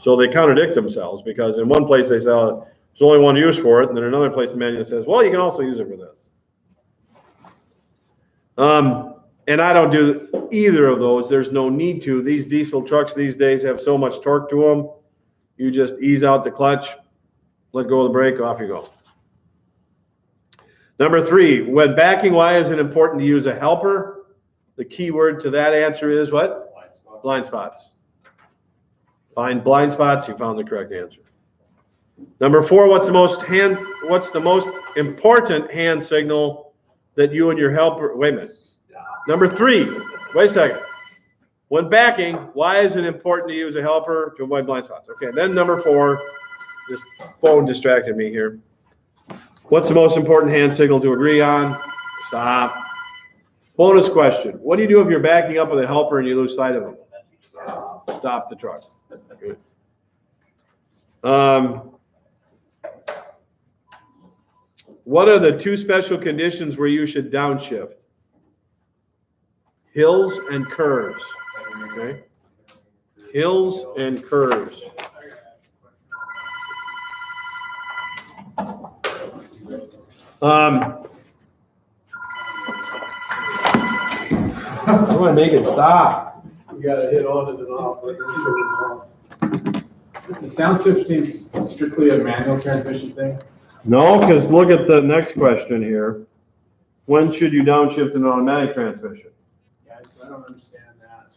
So they contradict themselves because in one place they say there's only one use for it, and then another place in the manual says, well, you can also use it for this. And I don't do either of those. There's no need to. These diesel trucks these days have so much torque to them. You just ease out the clutch, let go of the brake, off you go. Number 3, when backing, why is it important to use a helper? The key word to that answer is what? Blind spots. Find blind spots, you found the correct answer. Number 4, what's the most important hand signal that you and your helper, wait a minute. Number 3, wait a second. When backing, why is it important to use a helper to avoid blind spots? Okay, then number 4, this phone distracted me here. What's the most important hand signal to agree on? Stop. Bonus question. What do you do if you're backing up with a helper and you lose sight of them? Stop the truck. Good. What are the 2 special conditions where you should downshift? Hills and curves. Okay. Hills and curves. I'm gonna make it stop. You gotta hit on and then off. Is downshifting strictly a manual transmission thing? No, because look at the next question here. When should you downshift an automatic transmission? Yeah, so I don't understand that.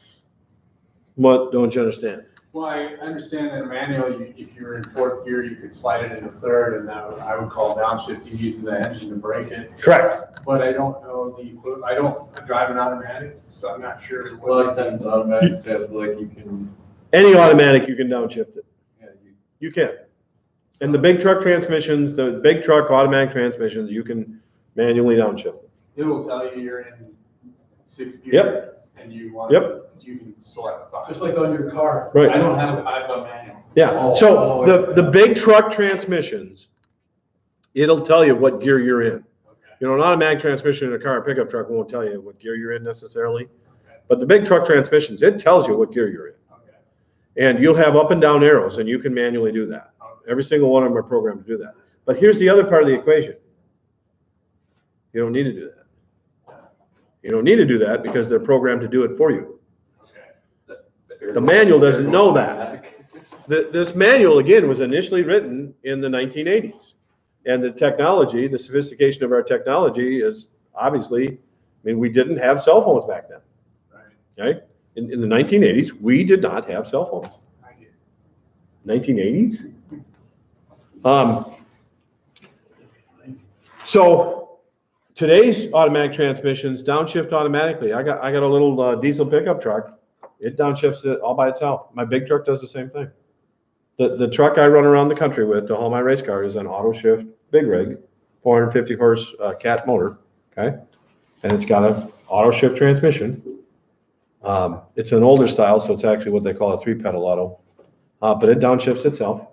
What don't you understand? Well, I understand that a manual, if you're in 4th gear, you could slide it into 3rd, and that I would call downshifting using the engine to brake it. Correct. But I don't know I drive an automatic, so I'm not sure. A lot of times automatic says like you can. Any automatic, you can downshift it. Yeah, You can. And the big truck transmissions, the big truck automatic transmissions, you can manually downshift. It will tell you you're in 6th gear. Yep. And you want. Yep. You can select 5. Just like on your car. Right. I've got manual. Yeah. So the big truck transmissions, it'll tell you what gear you're in. Okay. You know, an automatic transmission in a car or pickup truck won't tell you what gear you're in necessarily. But the big truck transmissions, it tells you what gear you're in. Okay. And you'll have up and down arrows, and you can manually do that. Every single one of them are programmed to do that. But here's the other part of the equation. You don't need to do that. You don't need to do that because they're programmed to do it for you. The manual doesn't know that. This manual, again, was initially written in the 1980s. And the technology, the sophistication of our technology is obviously, we didn't have cell phones back then. Okay? In the 1980s, we did not have cell phones. 1980s? So today's automatic transmissions downshift automatically. I got a little diesel pickup truck. It downshifts it all by itself. My big truck does the same thing. The truck I run around the country with to haul my race car is an auto shift big rig, 450 horse cat motor. Okay, and it's got an auto shift transmission. It's an older style, so it's actually what they call a 3-pedal auto, but it downshifts itself.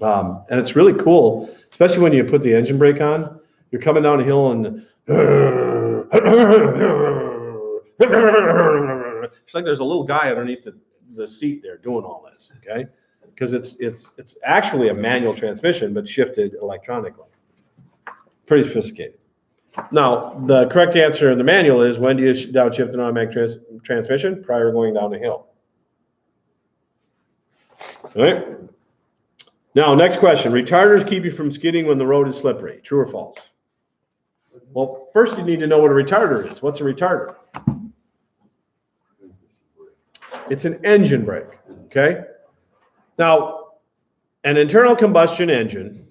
And it's really cool, especially when you put the engine brake on. You're coming down a hill and it's like there's a little guy underneath the seat there doing all this, okay? Because it's actually a manual transmission, but shifted electronically. Pretty sophisticated. Now, the correct answer in the manual is, when do you downshift an automatic transmission? Prior to going down a hill. All right. Now, next question. Retarders keep you from skidding when the road is slippery. True or false? Well, first you need to know what a retarder is. What's a retarder? It's an engine brake, okay? Now, an internal combustion engine,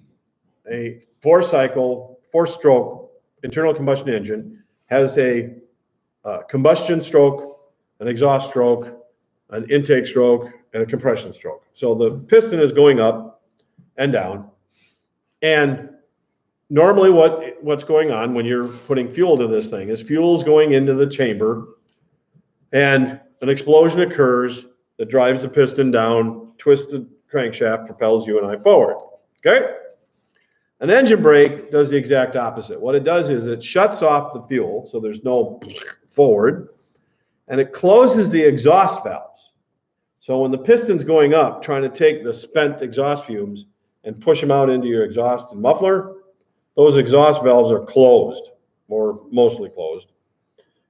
a 4-stroke internal combustion engine, has a combustion stroke, an exhaust stroke, an intake stroke, and a compression stroke. So the piston is going up and down. And normally what's going on when you're putting fuel to this thing is fuel's going into the chamber, and an explosion occurs that drives the piston down, twists the crankshaft, propels you and I forward. Okay? An engine brake does the exact opposite. What it does is it shuts off the fuel, so there's no forward, and it closes the exhaust valves. So when the piston's going up, trying to take the spent exhaust fumes and push them out into your exhaust and muffler, those exhaust valves are closed, or mostly closed.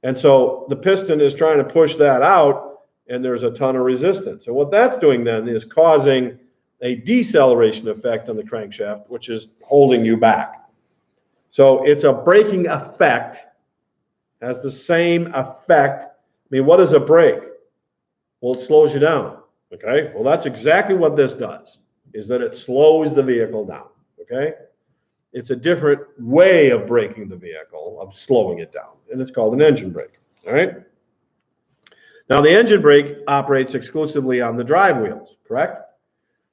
And so the piston is trying to push that out, and there's a ton of resistance. And what that's doing then is causing a deceleration effect on the crankshaft, which is holding you back. So it's a braking effect, has the same effect. I mean, what is a brake? Well, it slows you down, okay? Well, that's exactly what this does, is that it slows the vehicle down, okay? It's a different way of braking the vehicle, of slowing it down, and it's called an engine brake, all right? Now, the engine brake operates exclusively on the drive wheels, correct?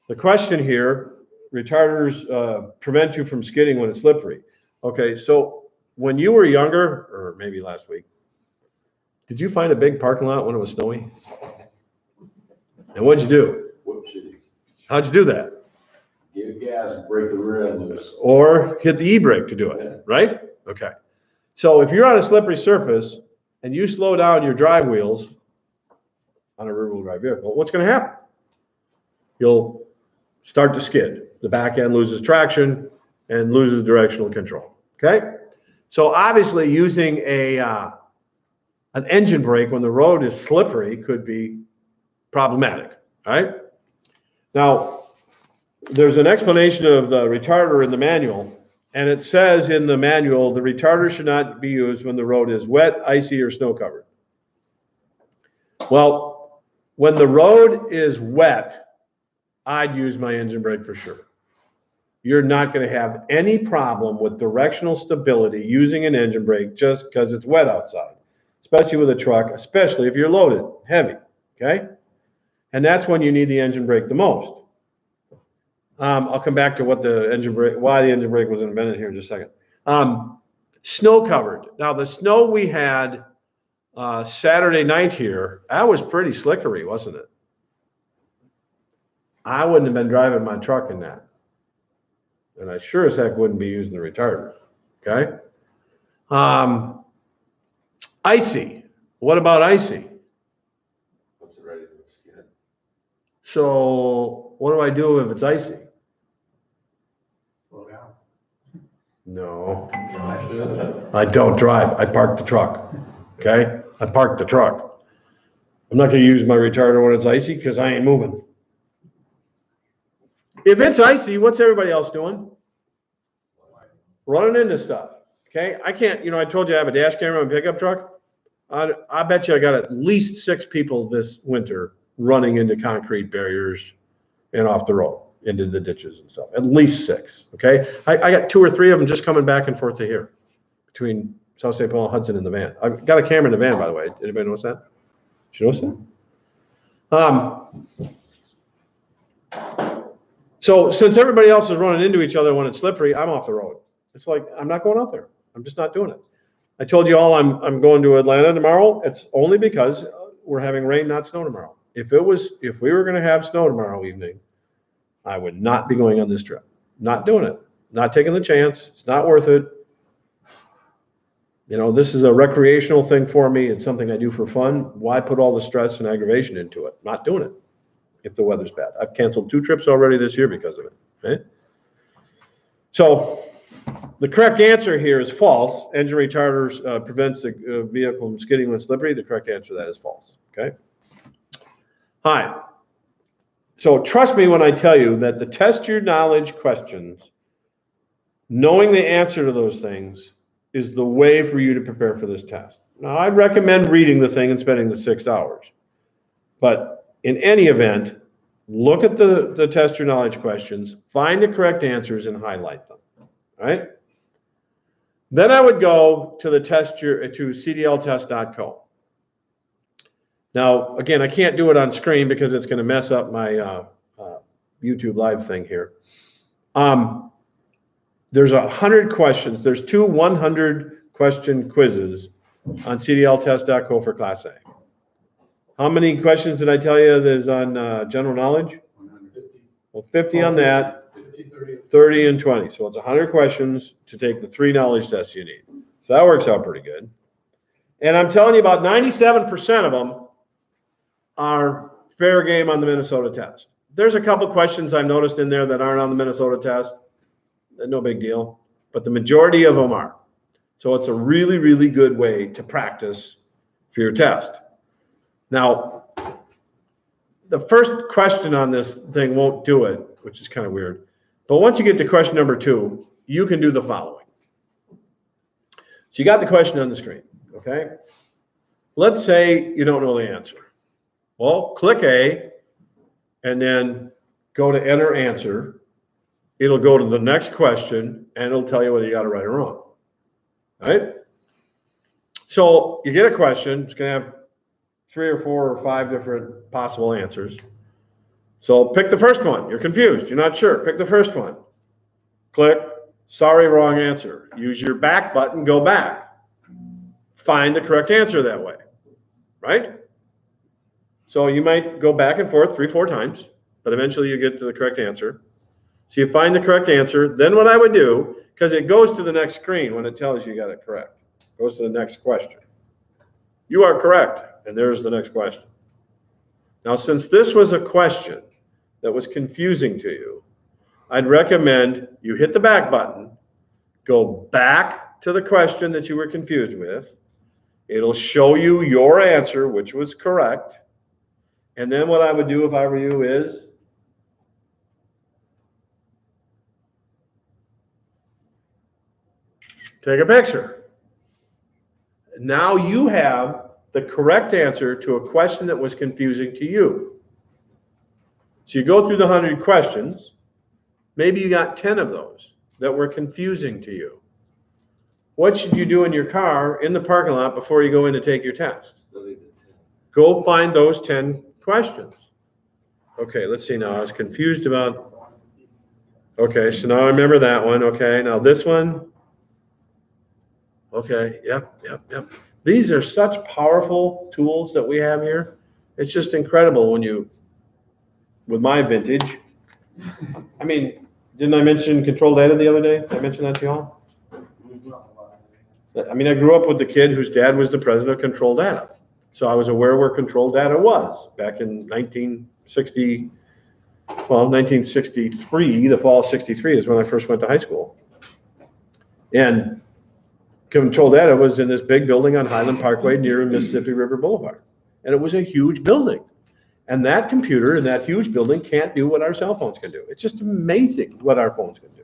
The question here, retarders prevent you from skidding when it's slippery. Okay, so when you were younger, or maybe last week, did you find a big parking lot when it was snowy? And what'd you do? Whoop shitty. How'd you do that? Give it gas and break the rear end loose. Or hit the e-brake to do it, right? Okay. So if you're on a slippery surface and you slow down your drive wheels on a rear-wheel drive vehicle, what's going to happen? You'll start to skid. The back end loses traction and loses directional control, okay? So obviously using an engine brake when the road is slippery could be problematic, right? Now, there's an explanation of the retarder in the manual, and it says in the manual, the retarder should not be used when the road is wet, icy, or snow covered. Well, when the road is wet, I'd use my engine brake for sure. You're not going to have any problem with directional stability using an engine brake just because it's wet outside, especially with a truck, especially if you're loaded, heavy, okay? And that's when you need the engine brake the most. I'll come back to what the engine brake, why the engine brake was invented here in just a second. Snow covered. Now the snow we had Saturday night here, that was pretty slickery, wasn't it? I wouldn't have been driving my truck in that. And I sure as heck wouldn't be using the retarder, okay? Icy. What about icy? Puts it right into the skid. So what do I do if it's icy? Slow down. No, Drive. I don't drive. I park the truck, okay? I park the truck. I'm not gonna use my retarder when it's icy because I ain't moving. If it's icy, what's everybody else doing? Running into stuff, okay? I can't, I told you I have a dash camera on a pickup truck. I bet you I got at least 6 people this winter running into concrete barriers and off the road, into the ditches and stuff. At least 6, okay? I got 2 or 3 of them just coming back and forth to here, between South St. Paul and Hudson in the van. I've got a camera in the van, by the way. Anybody notice that? Did you notice that? So since everybody else is running into each other when it's slippery, I'm off the road. It's like, I'm not going out there. I'm just not doing it. I told you all I'm going to Atlanta tomorrow. It's only because we're having rain, not snow tomorrow. If we were going to have snow tomorrow evening, I would not be going on this trip. Not doing it. Not taking the chance. It's not worth it. This is a recreational thing for me. It's something I do for fun. Why put all the stress and aggravation into it? Not doing it if the weather's bad. I've canceled 2 trips already this year because of it. Okay? So the correct answer here is false. Engine retarders prevents the vehicle from skidding when slippery. The correct answer to that is false. Okay? Hi. So trust me when I tell you that the test your knowledge questions, knowing the answer to those things, is the way for you to prepare for this test. Now, I'd recommend reading the thing and spending the 6 hours. But in any event, look at the test your knowledge questions, find the correct answers, and highlight them. All right? Then I would go to to cdltest.co. Now, again, I can't do it on screen because it's going to mess up my YouTube live thing here. There's 100 questions. There's 2 100-question quizzes on cdltest.co for Class A. How many questions did I tell you there's on general knowledge? 150. Well, 50 on that. 15, 30. 30 and 20. So it's 100 questions to take the 3 knowledge tests you need. So that works out pretty good. And I'm telling you, about 97% of them are fair game on the Minnesota test. There's a couple questions I've noticed in there that aren't on the Minnesota test. No big deal. But the majority of them are. So it's a really, really good way to practice for your test. Now, the first question on this thing won't do it, which is kind of weird. But once you get to question number 2, you can do the following. So you got the question on the screen, okay? Let's say you don't know the answer. Well, click A and then go to enter answer. It'll go to the next question and it'll tell you whether you got it right or wrong. All right? So you get a question. It's going to have 3 or 4 or 5 different possible answers. So pick the first one. You're confused. You're not sure. Pick the first one. Click. Sorry, wrong answer. Use your back button. Go back. Find the correct answer that way. Right? So you might go back and forth 3 or 4 times, but eventually you get to the correct answer. So you find the correct answer. Then what I would do, because it goes to the next screen when it tells you got it correct. It goes to the next question. You are correct. And there's the next question. Now, since this was a question that was confusing to you, I'd recommend you hit the back button, go back to the question that you were confused with. It'll show you your answer, which was correct. And then what I would do if I were you is take a picture. Now you have the correct answer to a question that was confusing to you. So you go through the 100 questions. Maybe you got 10 of those that were confusing to you. What should you do in your car in the parking lot before you go in to take your test? Go find those 10 questions. Okay, let's see now. I was confused about. Okay, so now I remember that one. Okay, now this one. Okay, yep. These are such powerful tools that we have here. It's just incredible when you, with my vintage. I mean, didn't I mention control data the other day? Did I mention that to y'all? I mean, I grew up with the kid whose dad was the president of Control Data. So I was aware where Control Data was back in 1963, the fall of 63 is when I first went to high school. And Control Data was in this big building on Highland Parkway near Mississippi River Boulevard. And it was a huge building. And that computer in that huge building can't do what our cell phones can do. It's just amazing what our phones can do.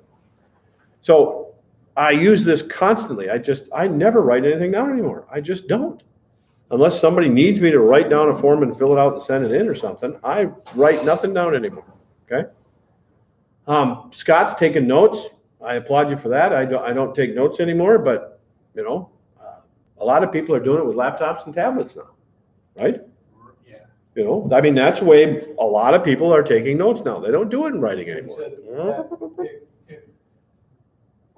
So I use this constantly. I never write anything down anymore. I just don't. Unless somebody needs me to write down a form and fill it out and send it in or something, I write nothing down anymore, okay? Scott's taking notes. I applaud you for that. I don't take notes anymore, but, you know, a lot of people are doing it with laptops and tablets now, right? Yeah. You know, I mean, that's the way a lot of people are taking notes now. They don't do it in writing anymore. It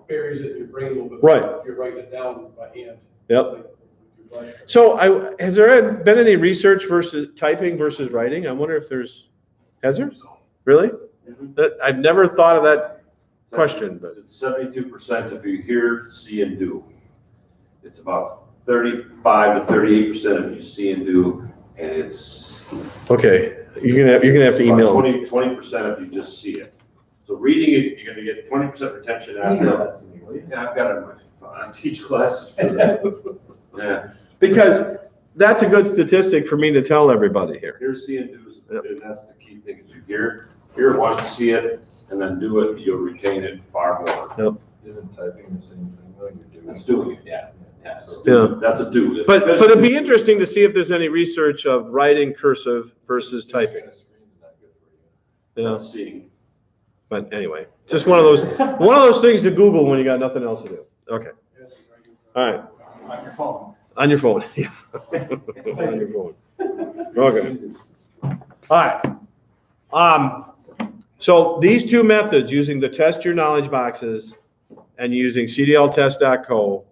buries it in your brain a little bit. Right. If you're writing it down by hand. Yep. So has there been any research versus typing versus writing? I wonder if has there? Really? I've never thought of that question, but. It's 72% if you hear, see, and do. It's about 35 to 38% if you see and do, and it's. Okay, you're gonna have to email. 20% if you just see it. So reading it, you're gonna get 20% retention after. Yeah, I've got it. I teach classes for that. Yeah. Because that's a good statistic for me to tell everybody here. Hear, see, and do, and that's the key thing, is you hear it once, see it, and then do it, you'll retain it far more. Yep. Isn't typing the same thing like you do? That's doing it, yeah. So Yeah. that's a do. But it'd be interesting to see if there's any research of writing cursive versus typing. Yeah, That's seeing. but anyway, just one of those things to Google when you got nothing else to do. Okay, all right. On your phone. On your phone, yeah. On your phone. Okay. All right. So these two methods, using the Test Your Knowledge boxes and using cdltest.co,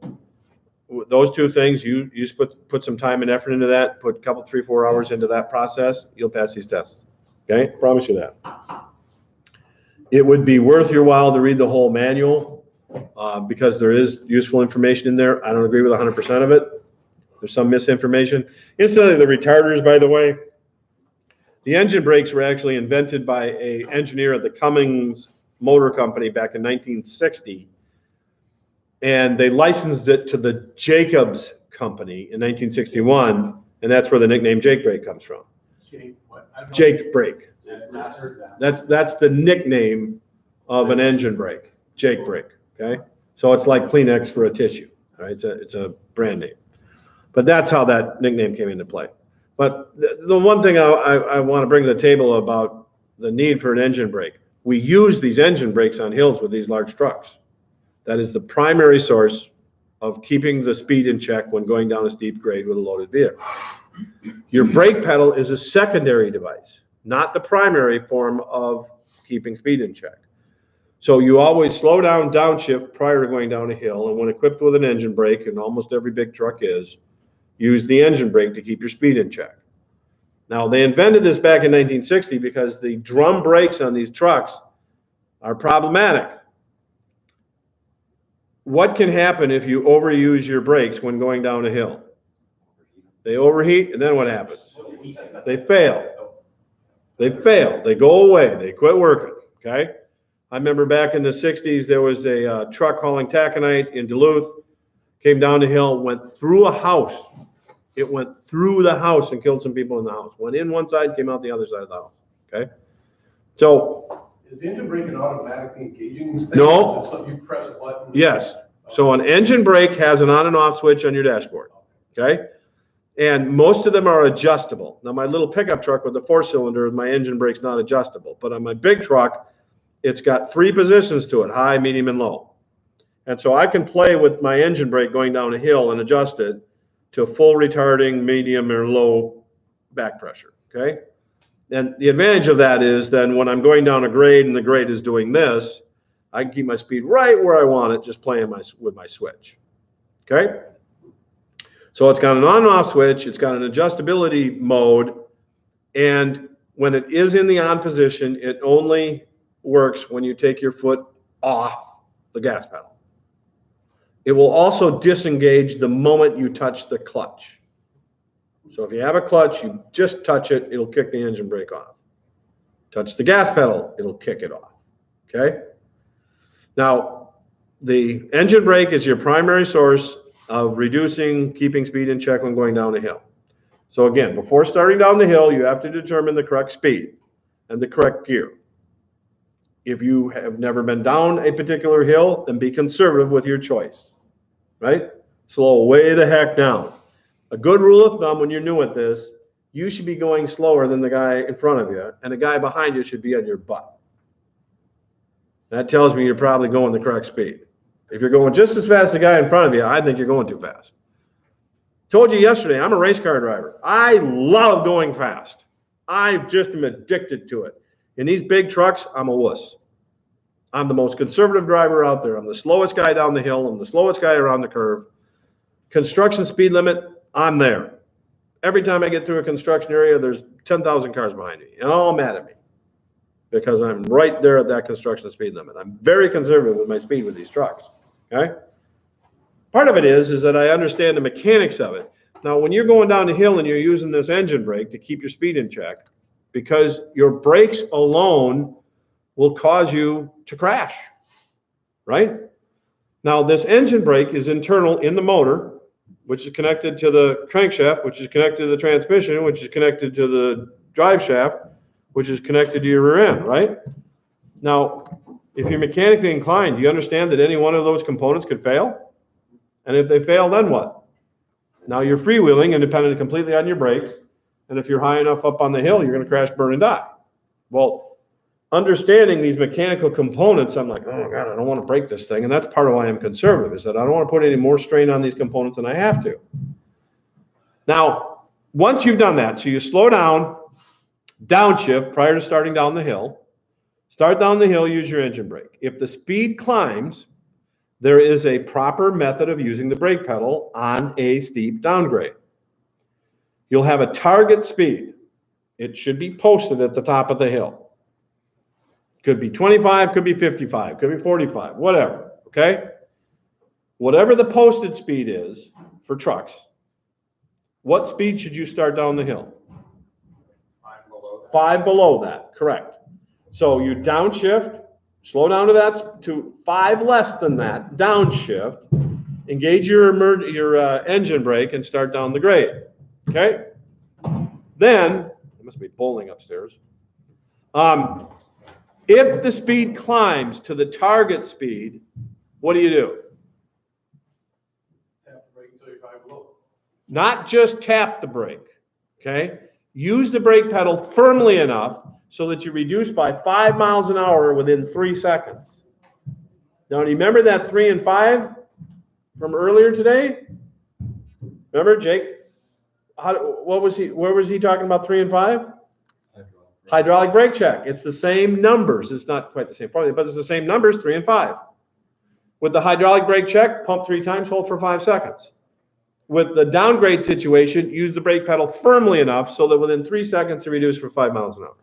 those two things, you put some time and effort into that, put a couple, 3-4 hours into that process, you'll pass these tests. Okay? Promise you that. It would be worth your while to read the whole manual, because there is useful information in there. I don't agree with 100% of it. There's some misinformation. Incidentally, the retarders, by the way, the engine brakes were actually invented by an engineer at the Cummins Motor Company back in 1960. And they licensed it to the Jacobs Company in 1961. And that's where the nickname Jake Brake comes from. Jake, what? I don't know. Jake Brake. I've not heard that. That's the nickname of an engine brake, Jake Brake, okay? So it's like Kleenex for a tissue, right? It's a brand name. But that's how that nickname came into play. But the one thing I want to bring to the table about the need for an engine brake, we use these engine brakes on hills with these large trucks. That is the primary source of keeping the speed in check when going down a steep grade with a loaded vehicle. Your brake pedal is a secondary device, not the primary form of keeping speed in check. So you always slow down, downshift prior to going down a hill, and when equipped with an engine brake, and almost every big truck is, use the engine brake to keep your speed in check. Now, they invented this back in 1960 because the drum brakes on these trucks are problematic. What can happen if you overuse your brakes when going down a hill? They overheat, and then what happens? They fail. They fail. They go away. They quit working, okay? I remember back in the 60s, there was a truck hauling taconite in Duluth, came down the hill, went through a house. It went through the house and killed some people in the house. Went in one side, came out the other side of the house, okay? So. Is the engine brake an automatically engaging thing? No. Is it something you press a button? Yes. So an engine brake has an on and off switch on your dashboard, okay? And most of them are adjustable. Now, my little pickup truck with the 4-cylinder, my engine brake's not adjustable. But on my big truck, it's got 3 positions to it, high, medium, and low. And so I can play with my engine brake going down a hill and adjust it to full retarding, medium, or low back pressure, okay? And the advantage of that is then when I'm going down a grade and the grade is doing this, I can keep my speed right where I want it, just playing with my switch, okay? So it's got an on and off switch, it's got an adjustability mode, and when it is in the on position, it only works when you take your foot off the gas pedal. It will also disengage the moment you touch the clutch. So if you have a clutch, you just touch it, it'll kick the engine brake off. Touch the gas pedal, it'll kick it off, okay? Now, the engine brake is your primary source of reducing, keeping speed in check when going down a hill. So again, before starting down the hill, you have to determine the correct speed and the correct gear. If you have never been down a particular hill, then be conservative with your choice, right? Slow way the heck down. A good rule of thumb when you're new at this, you should be going slower than the guy in front of you, and the guy behind you should be on your butt. That tells me you're probably going the correct speed. If you're going just as fast as the guy in front of you, I think you're going too fast. Told you yesterday, I'm a race car driver. I love going fast. I just am addicted to it. In these big trucks, I'm a wuss. I'm the most conservative driver out there. I'm the slowest guy down the hill. I'm the slowest guy around the curve. Construction speed limit, I'm there. Every time I get through a construction area, there's 10,000 cars behind me, and all mad at me because I'm right there at that construction speed limit. I'm very conservative with my speed with these trucks, okay? Part of it is that I understand the mechanics of it. Now, when you're going down the hill and you're using this engine brake to keep your speed in check, because your brakes alone will cause you to crash, right? Now, this engine brake is internal in the motor, which is connected to the crankshaft, which is connected to the transmission, which is connected to the drive shaft, which is connected to your rear end, right? Now, if you're mechanically inclined, do you understand that any one of those components could fail? And if they fail, then what? Now you're freewheeling and dependent completely on your brakes. And if you're high enough up on the hill, you're going to crash, burn, and die. Well, understanding these mechanical components, I'm like, oh God, I don't want to break this thing. And that's part of why I'm conservative, is that I don't want to put any more strain on these components than I have to. Now, once you've done that, so you slow down, downshift prior to starting down the hill. Start down the hill, use your engine brake. If the speed climbs, there is a proper method of using the brake pedal on a steep downgrade. You'll have a target speed. It should be posted at the top of the hill. Could be 25, could be 55, could be 45, whatever, okay? Whatever the posted speed is for trucks, what speed should you start down the hill? 5 below that, correct. So you downshift, slow down to that, to 5 less than that, downshift, engage your engine brake and start down the grade, okay? Then, it must be bowling upstairs. If the speed climbs to the target speed, what do you do? Tap the brake until you're 5 below. Not just tap the brake, okay? Use the brake pedal firmly enough so that you reduce by 5 miles an hour within 3 seconds. Now, do you remember that 3 and 5 from earlier today? Remember, Jake? Where was he talking about 3 and 5? Hydraulic brake check. It's the same numbers. It's not quite the same formula, but it's the same numbers, 3 and 5. With the hydraulic brake check, pump 3 times, hold for 5 seconds. With the downgrade situation, use the brake pedal firmly enough so that within 3 seconds to reduce for 5 miles an hour.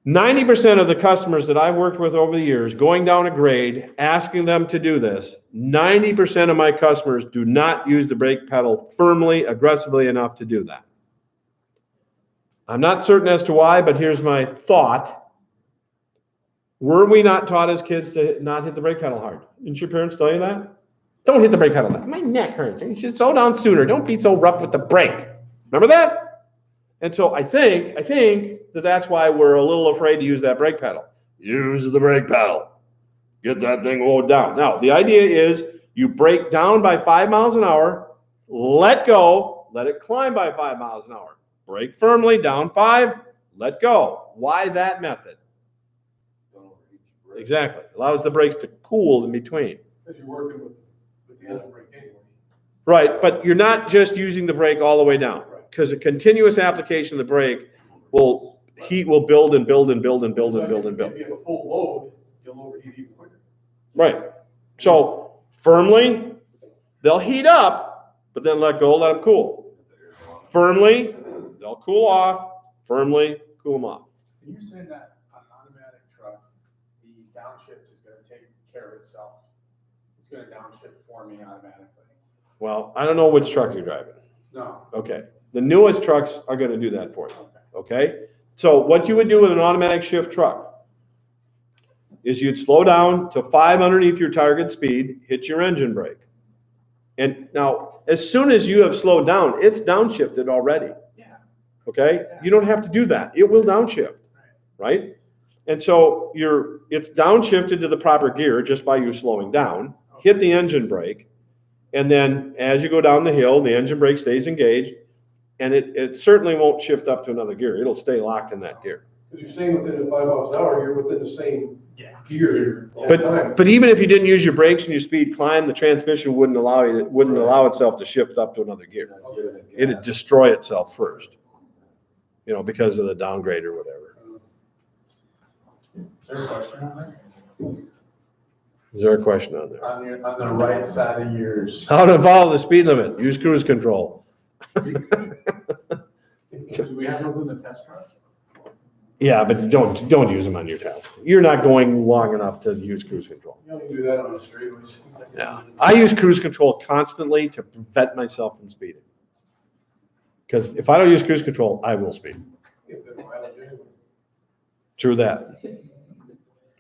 90% of the customers that I've worked with over the years, going down a grade, asking them to do this, 90% of my customers do not use the brake pedal firmly, aggressively enough to do that. I'm not certain as to why, but here's my thought. Were we not taught as kids to not hit the brake pedal hard? Didn't your parents tell you that? Don't hit the brake pedal. My neck hurts. You should slow down sooner. Don't be so rough with the brake. Remember that? And so I think that that's why we're a little afraid to use that brake pedal. Use the brake pedal. Get that thing lowered down. Now, the idea is you brake down by 5 miles an hour, let go, let it climb by 5 miles an hour. Brake firmly, down 5, let go. Why that method? Exactly. Allows the brakes to cool in between. Because you're working with the engine brake anyway. Right, but you're not just using the brake all the way down, because a continuous application of the brake heat will build and build and build and build and build and build. If you have a full load, you'll overheat even quicker. Right. So firmly, they'll heat up, but then let go, let them cool. Firmly, they'll cool off. Firmly, cool them off. You said that on an automatic truck, the downshift is gonna take care of itself. It's gonna downshift for me automatically. Well, I don't know which truck you're driving. No. Okay. The newest trucks are going to do that for you. Okay. So what you would do with an automatic shift truck is you'd slow down to 5 underneath your target speed, hit your engine brake. And now, as soon as you have slowed down, it's downshifted already. Yeah. Okay. You don't have to do that. It will downshift. Right. And so it's downshifted to the proper gear just by you slowing down, hit the engine brake. And then as you go down the hill, the engine brake stays engaged, and it certainly won't shift up to another gear. It'll stay locked in that gear. Because you're staying within the 5 miles an hour, you're within the same gear all the time. But even if you didn't use your brakes and your speed climb, the transmission wouldn't allow itself to shift up to another gear. It'd destroy itself first, because of the downgrade or whatever. Is there a question on that? Is there a question on there? On the right side of yours. How to follow the speed limit? Use cruise control. Do we have those in the test trucks? Yeah, but don't use them on your test. You're not going long enough to use cruise control. You only do that on the straightaways. Yeah, I use cruise control constantly to prevent myself from speeding. Because if I don't use cruise control, I will speed. Get the mileage anyway. True that.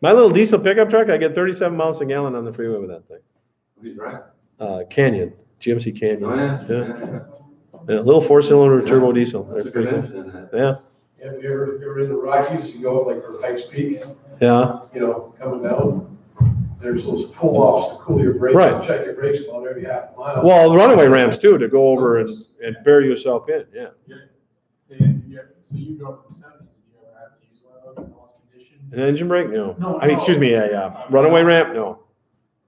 My little diesel pickup truck, I get 37 miles a gallon on the freeway with that thing. What do you drive? Canyon, GMC Canyon. Oh, yeah. Yeah, little 4-cylinder turbo diesel. That's a They're good pretty cool. engine. Yeah, Yeah, if you're in the Rockies, you go up like for Pikes Peak, yeah. coming down, there's those pull-offs to cool your brakes, Right. and check your brakes about every half mile. Well, runaway ramps too, to go over and bury yourself in, yeah. So you go up in the 70s, did you ever have to use one of those in those conditions? An engine brake? No. No, I mean, no. excuse me, a runaway ramp? No.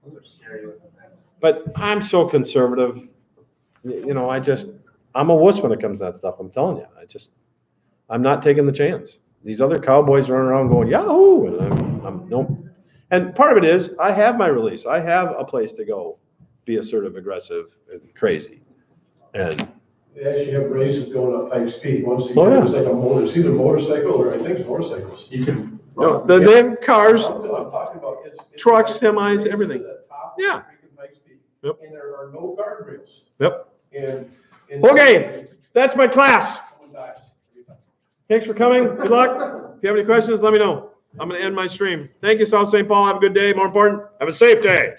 Those are scary looking things. But I'm so conservative. I'm a wuss when it comes to that stuff. I'm telling you. I'm not taking the chance. These other cowboys running around going, Yahoo! And I'm nope. And part of it is I have my release. I have a place to go be assertive, aggressive, and crazy. And they actually have races going up high speed once a Oh, year. yeah. It's like a motor, it's either motorcycle or I think it's motorcycles. You can. No, they have cars, I'm talking about it's trucks, like semis, race to everything. the top of Yeah. freaking high speed. Yep. And there are no guardrails. Yep. And. Okay, that's my class. Someone dies every time. Thanks for coming. Good luck. If you have any questions, let me know. I'm going to end my stream. Thank you, South St. Paul. Have a good day. More important, have a safe day.